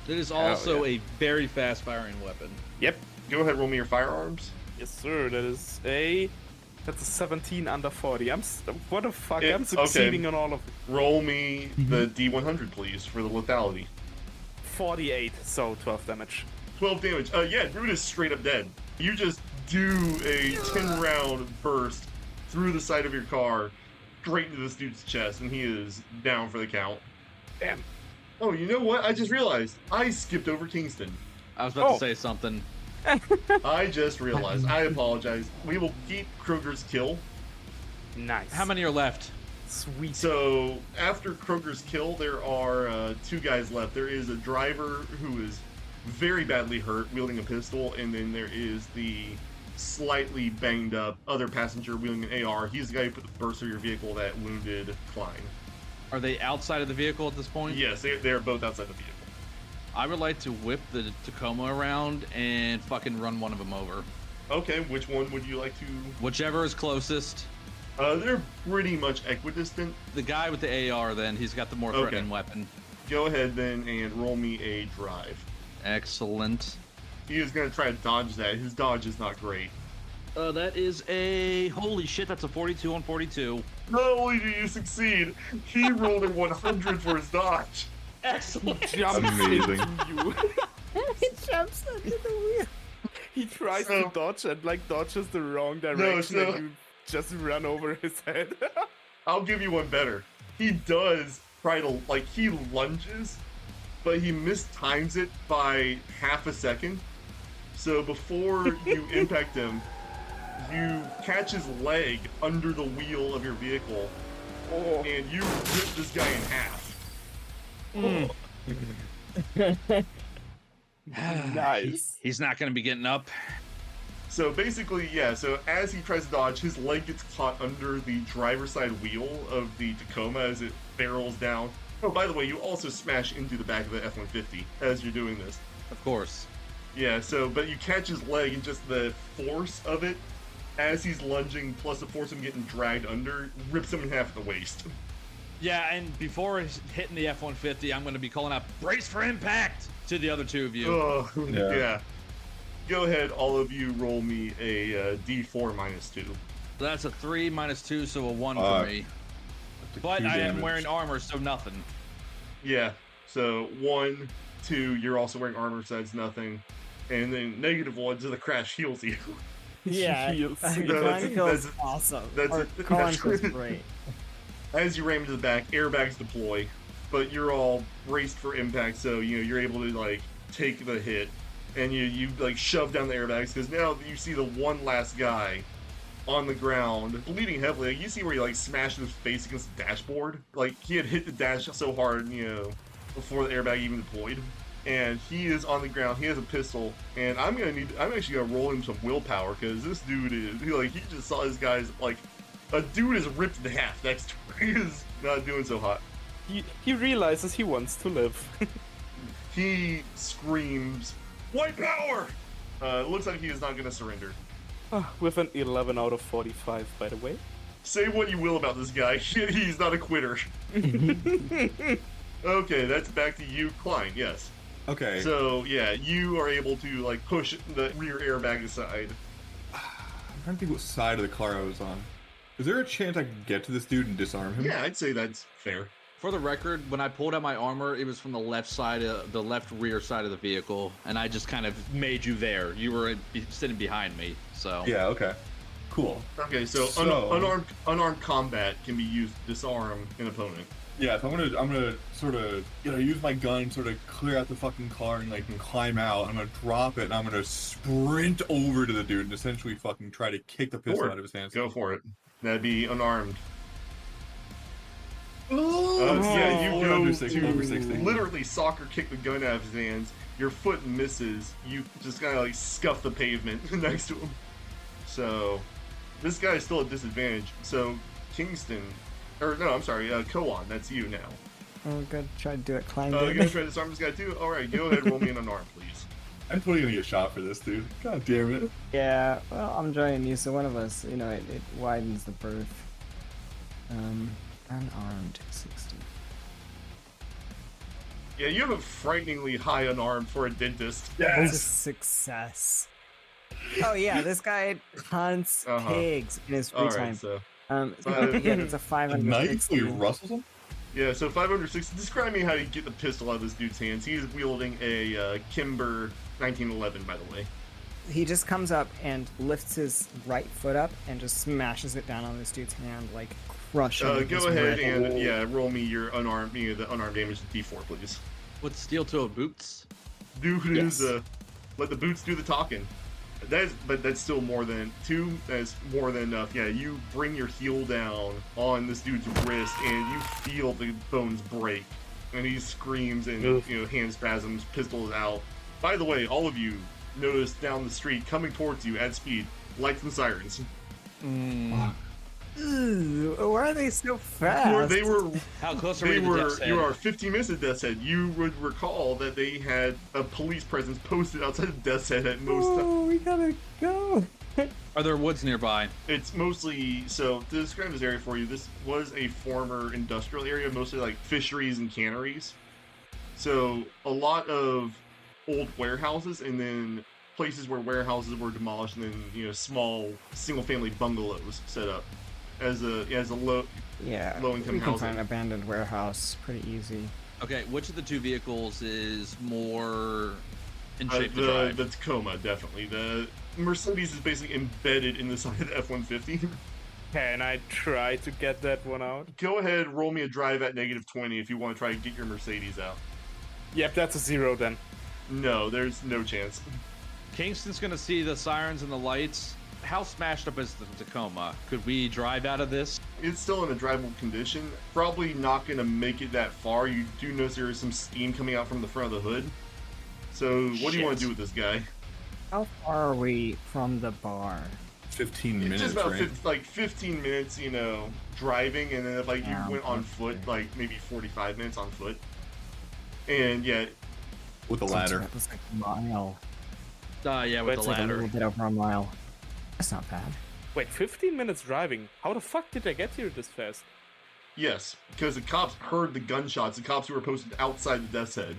It is also yeah. a very fast firing weapon. Yep. Go ahead, roll me your firearms. Yes, sir. That's a 17 under 40. What the fuck? Yeah, I'm succeeding okay. on all of Roll me the D100, please, for the lethality. 48, so 12 damage. 12 damage. Yeah, dude is straight up dead. You just do a 10-round burst through the side of your car, straight into this dude's chest, and he is down for the count. Damn. Oh, you know what? I just realized. I skipped over Kingston. I was about Oh. to say something. I just realized. I apologize. We will keep KRÖGER's kill. Nice. How many are left? Sweet. So, after KRÖGER's kill, there are 2 guys left. There is a driver who is very badly hurt, wielding a pistol, and then there is the slightly banged up other passenger wielding an AR. He's the guy who put the burst through your vehicle that wounded KLEIN. Are they outside of the vehicle at this point? Yes, they're both outside the vehicle. I would like to whip the Tacoma around and fucking run one of them over. Okay, which one would you like to... Whichever is closest. They're pretty much equidistant. The guy with the AR, then, he's got the more Okay. threatening weapon. Go ahead then and roll me a drive. Excellent. He is going to try to dodge that. His dodge is not great. That is a... Holy shit, that's a 42 on 42. Not only do you succeed, he rolled a 100 for his dodge. Excellent. Jumps Amazing. into you. He jumps under the wheel. He tries So- to dodge and like dodges the wrong direction so- and you just run over his head. I'll give you one better. He does try to, like, he lunges, but he mistimes it by half a second. So before you impact him, you catch his leg under the wheel of your vehicle, Oh. and you rip this guy in half. Nice. He's not going to be getting up. So basically, yeah, so as he tries to dodge, his leg gets caught under the driver's side wheel of the Tacoma as it barrels down. Oh, by the way, you also smash into the back of the F-150 as you're doing this. Of course. Yeah, so, but you catch his leg and just the force of it as he's lunging, plus the force of him getting dragged under, rips him in half at the waist. Yeah, and before he's hitting the F-150, I'm going to be calling out, brace for impact, to the other two of you. Oh, Yeah. yeah. Go ahead, all of you, roll me a D4 minus 2. That's a 3 minus 2, so a 1 Fuck. for me. Took But 2 I am damage. wearing armor, so nothing. Yeah, so 1, 2, you're also wearing armor, so that's nothing. And then -1 to the crash heals you. Yeah, Heals. No, Clan that's- feels that's- awesome. that's- Or that's- Clan feels great. As you ram into the back, airbags deploy, but you're all braced for impact, so you're able to like take the hit, and you like shove down the airbags because now you see the one last guy on the ground, bleeding heavily. Like, you see where he like smashed his face against the dashboard. Like he had hit the dash so hard, before the airbag even deployed. And he is on the ground. He has a pistol, and I'm actually gonna roll him some willpower because this dude he just saw his guys like. A dude is ripped in half next to him. He is not doing so hot. He realizes he wants to live. He screams, "White power!" It looks like he is not going to surrender. With an 11 out of 45, by the way. Say what you will about this guy. He's not a quitter. Okay, that's back to you, KLEIN. Yes. Okay. So yeah, you are able to like push the rear airbag aside. I'm trying to think what side of the car I was on. Is there a chance I could get to this dude and disarm him? Yeah, I'd say that's fair. For the record, when I pulled out my armor, it was from the left side, the left rear side of the vehicle, and I just kind of made you there. You were sitting behind me, so. Yeah, okay. Cool. Okay, so, So- unarmed combat can be used to disarm an opponent. Yeah, so I'm gonna sort of use my gun, sort of clear out the fucking car and climb out. I'm gonna drop it and I'm gonna sprint over to the dude and essentially fucking try to kick the pistol out of his hands. Go for it. That'd be unarmed. Yeah, you go over to 60. literally soccer kick the gun out of his hands. Your foot misses. You just kind of like scuff the pavement next to him. So this guy is still at disadvantage. So KINGSTON, or no, I'm sorry, KOAN, that's you now. I'm gonna try to do it. Climb. You're gonna try to disarm this guy too? Alright, go ahead, roll me an unarmed, please. I'm totally gonna get shot for this, dude. God damn it. Yeah, well, I'm joining you, so one of us, it widens the berth. Unarmed, 60. Yeah, you have a frighteningly high unarmed for a dentist. That's a success. Oh yeah, this guy hunts pigs in his free time. So, it's a 560. Nicely rustles him? Yeah, so 560. Describe me how you get the pistol out of this dude's hands. He's wielding a Kimber 1911, by the way. He just comes up and lifts his right foot up and just smashes it down on this dude's hand, like crushing. Go ahead and roll me your unarmed, the unarmed damage to D4, please. With steel-toed boots. Let the boots do the talking. But that's still more than 2. That's more than enough. Yeah, you bring your heel down on this dude's wrist, and you feel the bones break, and he screams and hand spasms, pistols out. By the way, all of you notice down the street coming towards you at speed, lights and sirens. Ooh, why are they so fast? They were. How close are we to the Death's Head? You are 15 minutes at Death's Head. You would recall that they had a police presence posted outside of Death's Head at most times. Oh, we gotta go. Are there woods nearby? It's mostly, so to describe this area for you, this was a former industrial area, mostly like fisheries and canneries. So a lot of old warehouses, and then places where warehouses were demolished, and then small single-family bungalows set up as a low-income we can housing. find an abandoned warehouse pretty easy. Okay, which of the two vehicles is more in shape to drive? The Tacoma, definitely. The Mercedes is basically embedded in the side of the F-150. Can I try to get that one out? Go ahead, roll me a drive at -20 if you want to try to get your Mercedes out. Yep, that's a 0 then. No, there's no chance. KINGSTON's gonna see the sirens and the lights. How smashed up is the Tacoma? Could we drive out of this? It's still in a drivable condition. Probably not going to make it that far. You do notice there is some steam coming out from the front of the hood. So what do you want to do with this guy? How far are we from the bar? 15 minutes, just about right? 15 minutes, driving, and then if you went on foot, maybe 45 minutes on foot. And with a ladder. That was like a mile. Yeah, with It's the like a ladder. little bit over a mile. That's not bad. Wait, 15 minutes driving? How the fuck did I get here this fast? Yes, because the cops heard the gunshots. The cops who were posted outside the Death's Head.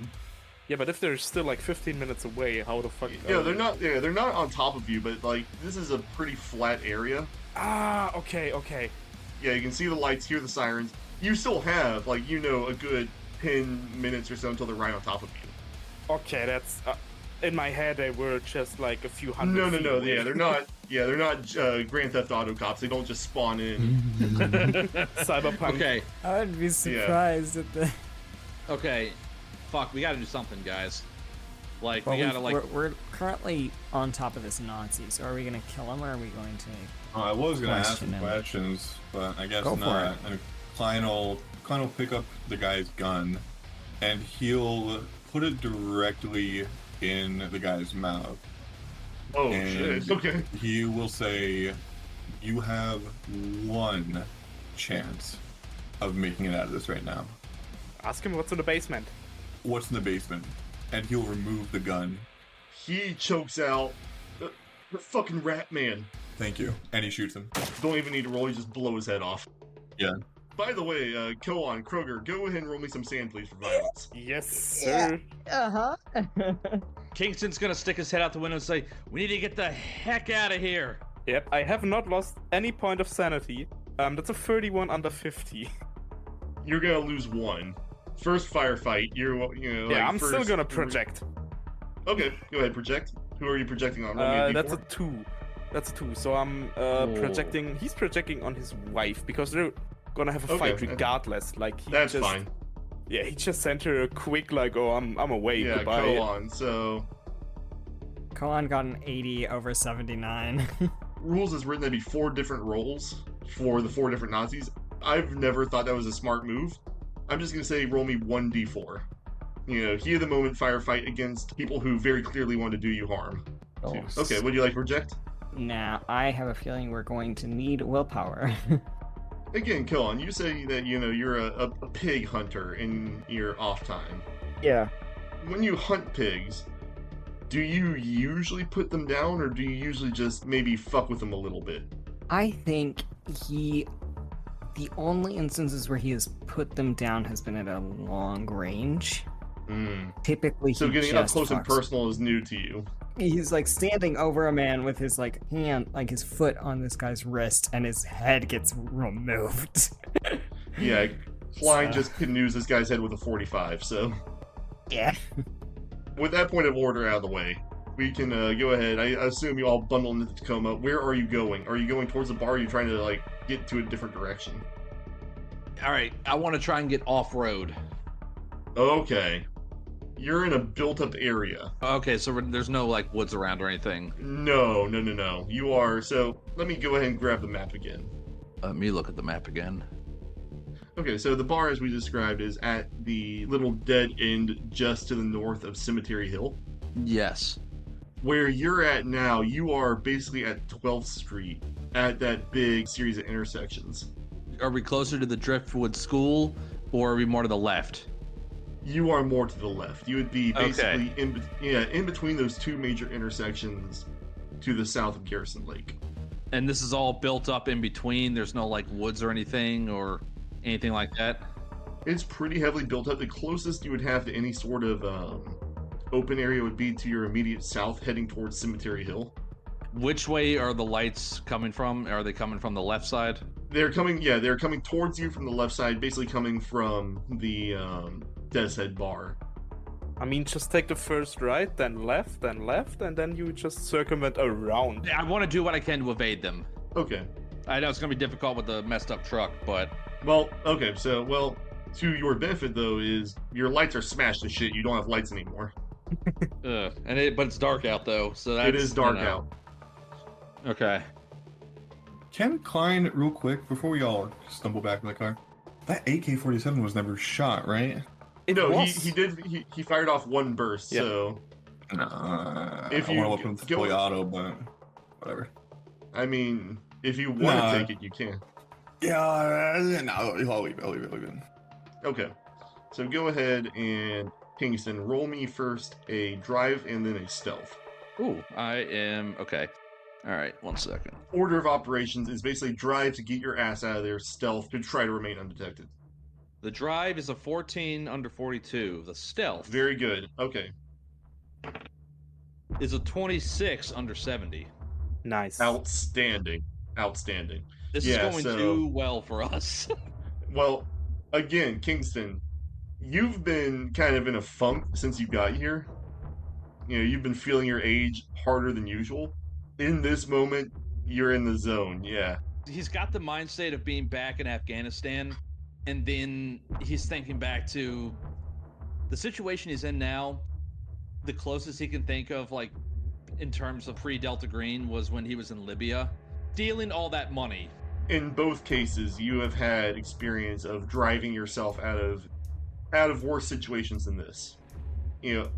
Yeah, but if they're still like 15 minutes away, how the fuck? Yeah, they're not. Yeah, they're not on top of you, but this is a pretty flat area. Ah, okay. Yeah, you can see the lights, hear the sirens. You still have a good 10 minutes or so until they're right on top of you. Okay, that's. In my head, they were just like a few hundred. No. away. Yeah, they're not. Yeah, they're not Grand Theft Auto cops. They don't just spawn in. Cyberpunk. Okay. I would be surprised at the. Okay. Fuck, we gotta do something, guys. We Well, gotta we're currently on top of this Nazi, so are we gonna kill him or are we going to? I was gonna ask Question some him. questions, but I guess Go for not. And Klein will pick up the guy's gun, and he'll put it directly in the guy's mouth. Oh And shit! Okay. he will say, "You have one chance of making it out of this right now. Ask him what's in the basement. What's in the basement?" And he'll remove the gun. He chokes out the fucking rat man. Thank you. And he shoots him. Don't even need to roll. You just blow his head off. Yeah. By the way, KOAN, KRÖGER, go ahead and roll me some sand, please, for violence. Yes, sir. Uh-huh. KINGSTON's gonna stick his head out the window and say, "We need to get the heck out of here." Yep, I have not lost any point of sanity. That's a 31 under 50. You're gonna lose 1. First firefight, Yeah, I'm still gonna project. Okay, go ahead, project. Who are you projecting on? Roll me a That's a D4. 2. That's a 2. So I'm projecting. He's projecting on his wife because they're gonna have a Okay, fight regardless. Like he That's just, fine. Yeah, he just sent her a quick like, oh, I'm away. Yeah, Goodbye. KOAN. So KOAN got an 80 over 79. rules is written to be 4 different roles for the 4 different Nazis. I've never thought that was a smart move. I'm just gonna say roll me 1d4. Heat of the moment firefight against people who very clearly want to do you harm. Oh. Okay, would you like to project? Now, I have a feeling we're going to need willpower. Again, KOAN, you say that, you're a pig hunter in your off time. Yeah. When you hunt pigs, do you usually put them down, or do you usually just maybe fuck with them a little bit? I think the only instances where he has put them down has been at a long range. Typically, So he getting up just close and fucks. personal is new to you. He's like standing over a man with his like hand, like his foot on this guy's wrist, and his head gets removed. Yeah, Klein So- just canoes this guy's head with a 45, so... Yeah. With that point of order out of the way, we can go ahead. I assume you all bundle into Tacoma. Where are you going? Are you going towards the bar, or are you trying to, get to a different direction? All right, I want to try and get off-road. Okay. You're in a built-up area. Okay, so there's no, woods around or anything. No. You are... So, let me go ahead and grab the map again. Let me look at the map again. Okay, so the bar, as we described, is at the little dead end just to the north of Cemetery Hill. Yes. Where you're at now, you are basically at 12th Street, at that big series of intersections. Are we closer to the Driftwood School, or are we more to the left? You are more to the left. You would be basically in between those 2 major intersections to the south of Garrison Lake. And this is all built up in between? There's no, woods or anything, or anything like that? It's pretty heavily built up. The closest you would have to any sort of open area would be to your immediate south, heading towards Cemetery Hill. Which way are the lights coming from? Are they coming from the left side? They're coming towards you from the left side, basically coming from the Death's Head bar. I mean, just take the first right, then left, and then you just circumvent around. I want to do what I can to evade them. Okay. I know it's going to be difficult with the messed up truck, but... Well, okay, so, to your benefit, though, is your lights are smashed to shit. You don't have lights anymore. but it's dark out, though, so that's... It is dark out. Okay. Can Klein, real quick, before we all stumble back in the car, that AK-47 was never shot, right? He fired off 1 burst, Yeah. so... If I want to weapon fully auto, but whatever. I mean, if you want to take it, you can. Yeah, no, I'll leave it. Okay. So go ahead and, Kingston, roll me first a drive and then a stealth. Ooh, I am... Okay. All right, 1 second. Order of operations is basically drive to get your ass out of there, stealth to try to remain undetected. The drive is a 14 under 42. The stealth Very good. Okay. is a 26 under 70. Nice. Outstanding. This is going too well for us. Well, again, Kingston, you've been kind of in a funk since you got here. You've been feeling your age harder than usual. In this moment, you're in the zone, yeah. He's got the mind state of being back in Afghanistan, and then he's thinking back to the situation he's in now. The closest he can think of, in terms of pre-Delta Green, was when he was in Libya, stealing all that money. In both cases, you have had experience of driving yourself out of worse situations than this.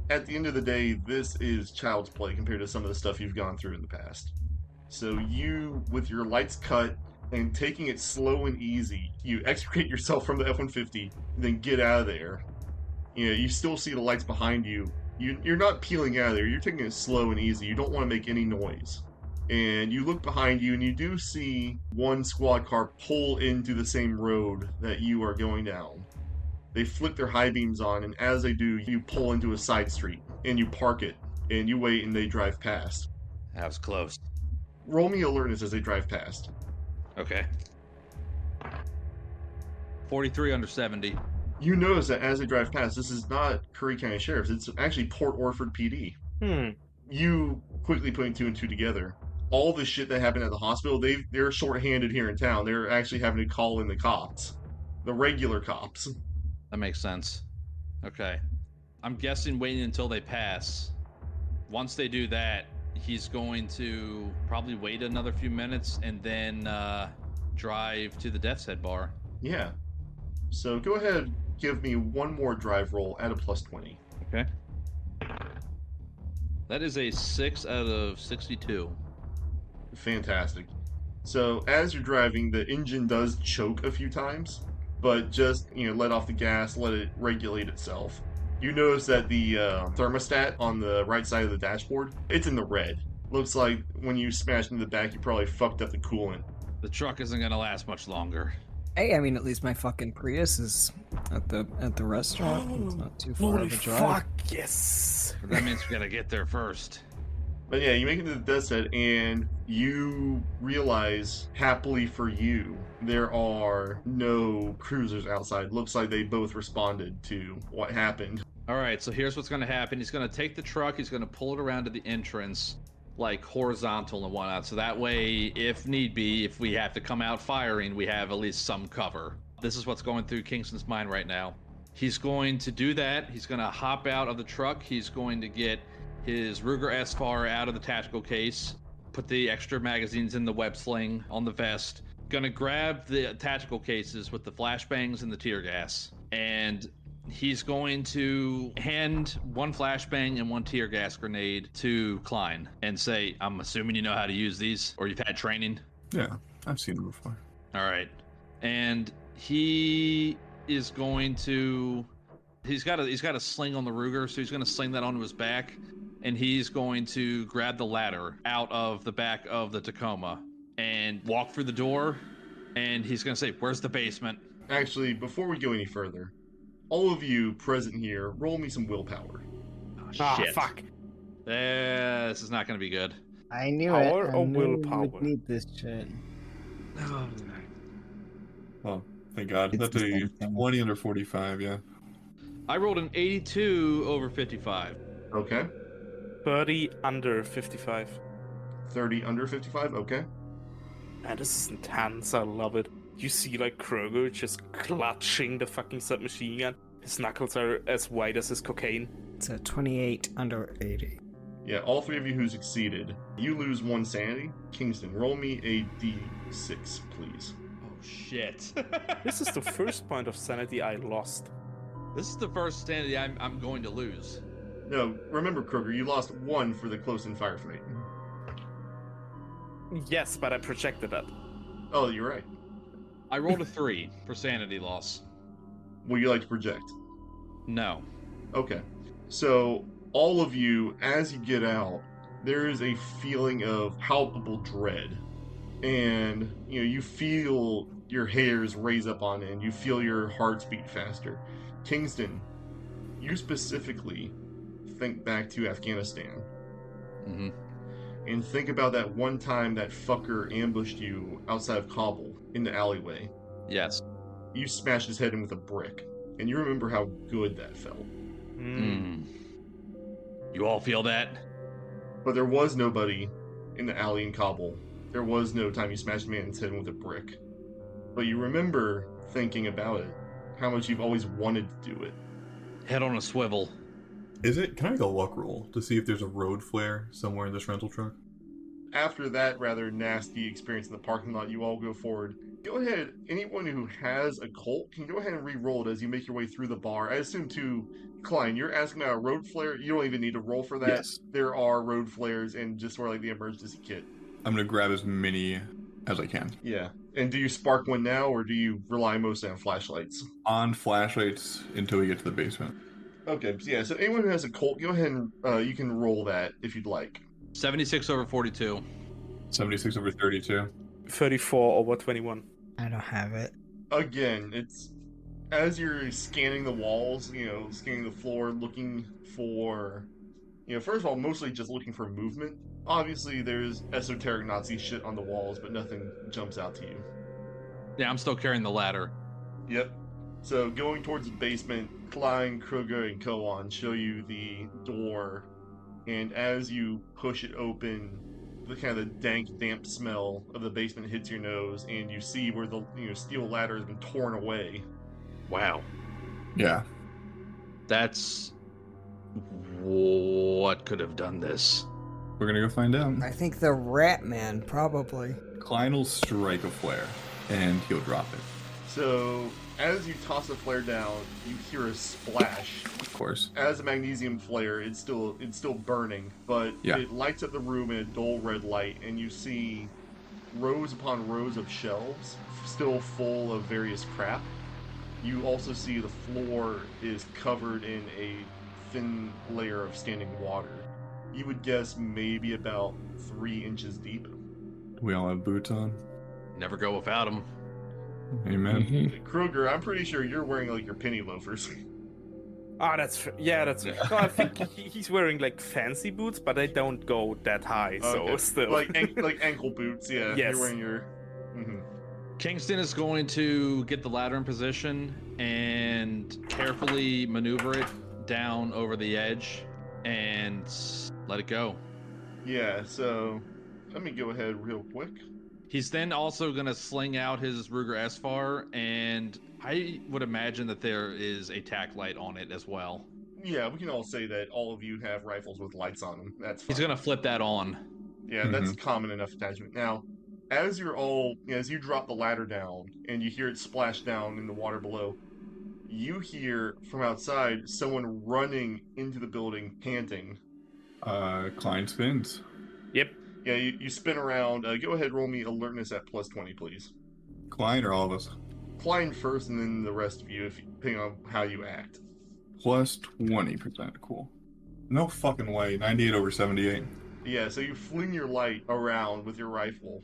At the end of the day, this is child's play compared to some of the stuff you've gone through in the past. So you, with your lights cut and taking it slow and easy, you extricate yourself from the F-150, then get out of there. You still see the lights behind you. You're not peeling out of there. You're taking it slow and easy. You don't want to make any noise. And you look behind you, and you do see 1 squad car pull into the same road that you are going down. They flick their high beams on, and as they do, you pull into a side street, and you park it, and you wait, and they drive past. That was close. Roll me alertness as they drive past. Okay. 43 under 70. You notice that as they drive past, this is not Curry County Sheriff's, it's actually Port Orford PD. You quickly putting 2 and 2 together. all the shit that happened at the hospital, they're shorthanded here in town. They're actually having to call in the cops, the regular cops. That makes sense. Okay. I'm guessing waiting until they pass. Once they do that, he's going to probably wait another few minutes and then drive to the Death's Head bar. Yeah. So go ahead, give me one more drive roll at a +20. Okay. That is a 6 out of 62. Fantastic. So as you're driving, the engine does choke a few times, but just, let off the gas, let it regulate itself. You notice that the thermostat on the right side of the dashboard, it's in the red. Looks like when you smashed into the back, you probably fucked up the coolant. The truck isn't gonna last much longer. Hey, I mean, at least my fucking Prius is at the restaurant. It's not too far Holy of a drive. fuck, yes! But that means we gotta get there first. But yeah, you make it to the Death's Head, and you realize, happily for you, there are no cruisers outside. Looks like they both responded to what happened. All right, so here's what's gonna happen. He's gonna take the truck, he's gonna pull it around to the entrance, like horizontal and whatnot. So that way, if need be, if we have to come out firing, we have at least some cover. This is what's going through Kingston's mind right now. He's going to do that. He's gonna hop out of the truck. He's going to get his Ruger S-FAR out of the tactical case, put the extra magazines in the web sling on the vest, gonna grab the tactical cases with the flashbangs and the tear gas, and he's going to hand one flashbang and one tear gas grenade to KLEIN and say, I'm assuming you know how to use these, or you've had training? Yeah, I've seen them before. All right. And he is going to... He's got a sling on the Ruger, so he's going to sling that onto his back, and he's going to grab the ladder out of the back of the Tacoma and walk through the door, and he's going to say, where's the basement? Actually, before we go any further, all of you present here, roll me some willpower. Oh, Ah, shit. fuck. This is not going to be good. I knew Power it. I or knew we willpower? would need this shit. Oh, thank God. It's That's the a same thing. 20 under 45, yeah. I rolled an 82 over 55. Okay. 30 under 55. 30 under 55, okay. Man, this is intense. I love it. You see, like, KRÖGER just clutching the fucking submachine gun. His knuckles are as white as his cocaine. It's a 28 under 80. Yeah, all three of you who succeeded, you lose 1 sanity. Kingston, roll me a d6, please. Oh, shit. This is the first point of sanity I lost. This is the first sanity I'm going to lose. No, remember, KRÖGER, you lost 1 for the close-in firefight. Yes, but I projected that. Oh, you're right. I rolled a 3 for sanity loss. Would you like to project? No. Okay. So, all of you, as you get out, there is a feeling of palpable dread. And, you feel your hairs raise up on end. You feel your hearts beat faster. Kingston, you specifically think back to Afghanistan. Mm-hmm. And think about that one time that fucker ambushed you outside of Kabul in the alleyway. Yes. You smashed his head in with a brick. And you remember how good that felt. You all feel that? But there was nobody in the alley in Kabul. There was no time you smashed a man's head in with a brick. But you remember thinking about it. How much you've always wanted to do it. Head on a swivel. Can I make a luck roll to see if there's a road flare somewhere in this rental truck? After that rather nasty experience in the parking lot, you all go forward. Go ahead, anyone who has a Colt can go ahead and re-roll it as you make your way through the bar. I assume too, KLEIN, you're asking about a road flare? You don't even need to roll for that. Yes. There are road flares and just sort of like the emergency kit. I'm gonna grab as many as I can. Yeah. And do you spark one now, or do you rely mostly on flashlights? On flashlights until we get to the basement. Okay, so yeah, so anyone who has a Colt, go ahead and you can roll that if you'd like. 76 over 42. 76 over 32. 34 over 21. I don't have it. Again, it's as you're scanning the walls, scanning the floor, looking for, first of all, mostly just looking for movement. Obviously, there's esoteric Nazi shit on the walls, but nothing jumps out to you. Yeah, I'm still carrying the ladder. Yep. So going towards the basement, KLEIN, KRÖGER, and KOAN show you the door, and as you push it open, the kind of the dank, damp smell of the basement hits your nose, and you see where the steel ladder has been torn away. Wow. Yeah. That's what could have done this. We're gonna go find out. I think the Rat Man, probably. Klein will strike a flare, and he'll drop it. So, as you toss the flare down, you hear a splash. Of course. As a magnesium flare, it's still burning, but Yeah. it lights up the room in a dull red light, and you see rows upon rows of shelves, still full of various crap. You also see the floor is covered in a thin layer of standing water. You would guess maybe about 3 inches deep. We all have boots on. Never go without him. Amen. KRÖGER, I'm pretty sure you're wearing like your penny loafers. Ah, that's no, I think he's wearing like fancy boots, but they don't go that high, so Okay. still. like ankle boots, yeah. Yes. You're wearing your. Mhm. Kingston is going to get the ladder in position and carefully maneuver it down over the edge and let it go. Yeah. So, let me go ahead real quick. He's then also going to sling out his Ruger S-FAR, and I would imagine that there is a tack light on it as well. Yeah, we can all say that all of you have rifles with lights on them. That's fine. He's going to flip that on. Yeah, that's a common enough attachment. Now, as you drop the ladder down and you hear it splash down in the water below, you hear from outside someone running into the building, panting. Klein spins. Yep. Yeah, you spin around. Go ahead, roll me alertness at +20, please. Klein or all of us? Klein first, and then the rest of you, depending on how you act. Plus 20%. Cool. No fucking way. 98 over 78. Yeah, so you fling your light around with your rifle.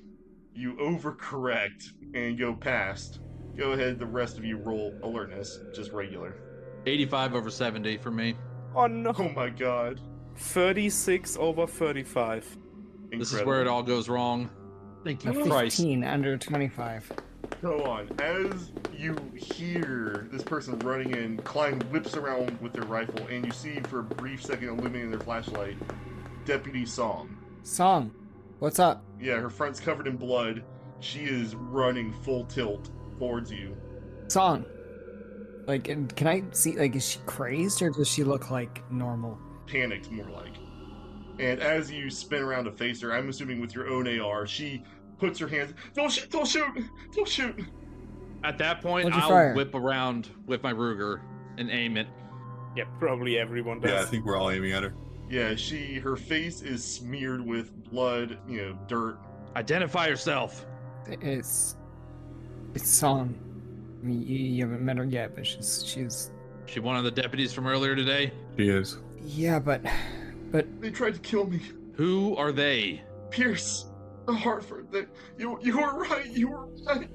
You overcorrect and go past. Go ahead, the rest of you roll alertness, just regular. 85 over 70 for me. Oh no. Oh my god. 36 over 35. Incredible. This is where it all goes wrong. Thank you, A Christ. 15 under 25. Go on. As you hear this person running in, Klein whips around with their rifle, and you see for a brief second illuminating their flashlight, Deputy Song. Song, what's up? Yeah, her front's covered in blood. She is running full tilt towards you. Song. Like, and can I see, like, is she crazed or does she look like normal? Panicked, more like. And as you spin around to face her, I'm assuming with your own AR, she puts her hands. Don't shoot! Don't shoot! Don't shoot! At that point, What'd you I'll fire? whip around with my Ruger and aim it. Yeah, probably everyone does. Yeah, I think we're all aiming at her. Yeah, her face is smeared with blood, dirt. Identify yourself. It's Song. I mean, you haven't met her yet, but she's. She one of the deputies from earlier today? She is. Yeah, but They tried to kill me. Who are they? Pierce, Hartford. You were right. You were right.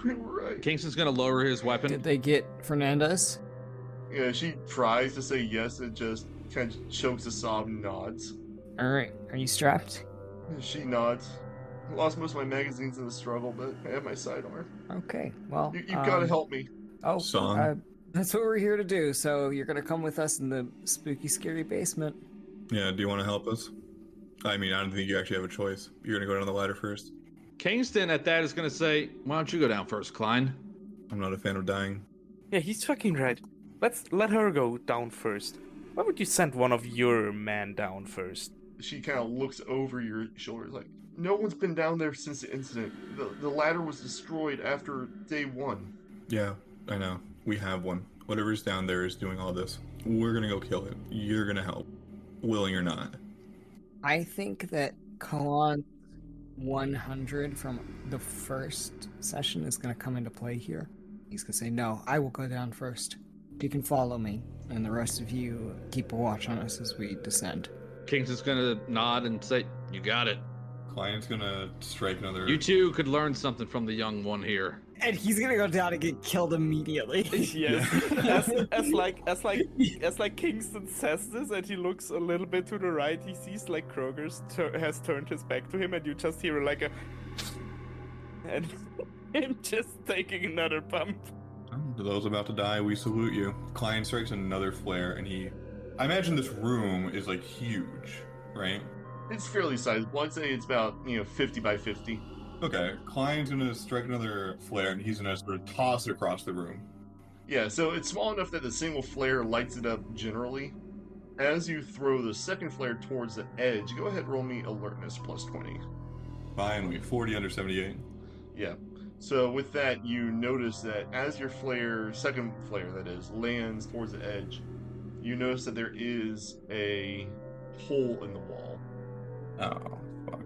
You were right. Kingston's gonna lower his weapon. did they get Fernandez? Yeah, she tries to say yes and just kind of chokes a sob and nods. All right, are you strapped? She nods. I lost most of my magazines in the struggle, but I have my sidearm. Okay, well, You've got to help me. Oh, Song. that's what we're here to do. So you're gonna come with us in the spooky, scary basement. Yeah, do you want to help us? I mean, I don't think you actually have a choice. You're gonna go down the ladder first. Kingston at that is gonna say, why don't you go down first, Klein? I'm not a fan of dying. Yeah, he's fucking right. Let's let her go down first. Why would you send one of your men down first? She kind of looks over your shoulder like, no one's been down there since the incident. The ladder was destroyed after day 1. Yeah, I know. We have one. Whatever's down there is doing all this. We're gonna go kill it. You're gonna help. Willing or not. I think that KOAN 100 from the first session is gonna come into play here. He's gonna say, "No, I will go down first. You can follow me, and the rest of you keep a watch on us as we descend." Kingston's gonna nod and say, you got it. Client's gonna strike another. You two could learn something from the young one here. And he's gonna go down and get killed immediately. Yes. as like Kingston says this, and he looks a little bit to the right, he sees like KRÖGER has turned his back to him, and you just hear like a, and him just taking another bump. To those about to die, we salute you. Client strikes another flare, and I imagine this room is like huge, right? It's fairly sizable. I'd say it's about 50 by 50. Okay, Klein's gonna strike another flare, and he's gonna sort of toss it across the room. Yeah, so it's small enough that the single flare lights it up generally. As you throw the second flare towards the edge, go ahead and roll me alertness plus 20. Finally, 40 under 78. Yeah. So with that, you notice that as your second flare that is, lands towards the edge, you notice that there is a hole in the wall. Oh, fuck.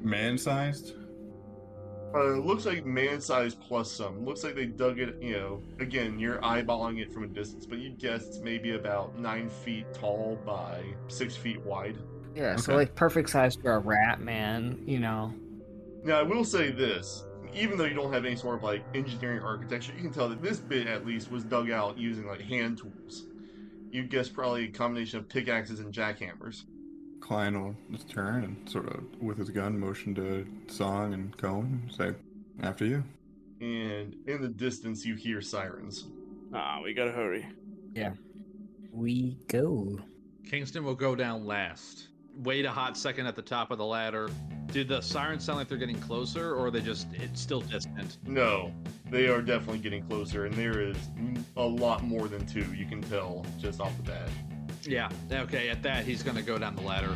Man-sized? Looks like man-sized plus some. Looks like they dug it, again, you're eyeballing it from a distance, but you'd guess it's maybe about 9 feet tall by 6 feet wide. Yeah, so Okay. like perfect size for a rat, man. Now, I will say this. Even though you don't have any sort of like engineering architecture, you can tell that this bit at least was dug out using like hand tools. You'd guess probably a combination of pickaxes and jackhammers. Klein will just turn and sort of, with his gun, motion to Song and KOAN and say, after you. And in the distance, you hear sirens. We gotta hurry. Yeah. We go. Kingston will go down last. Wait a hot second at the top of the ladder. Do the sirens sound like they're getting closer, or are they just, it's still distant? No, they are definitely getting closer, and there is a lot more than 2, you can tell just off the bat. Yeah, okay, at that, he's gonna go down the ladder.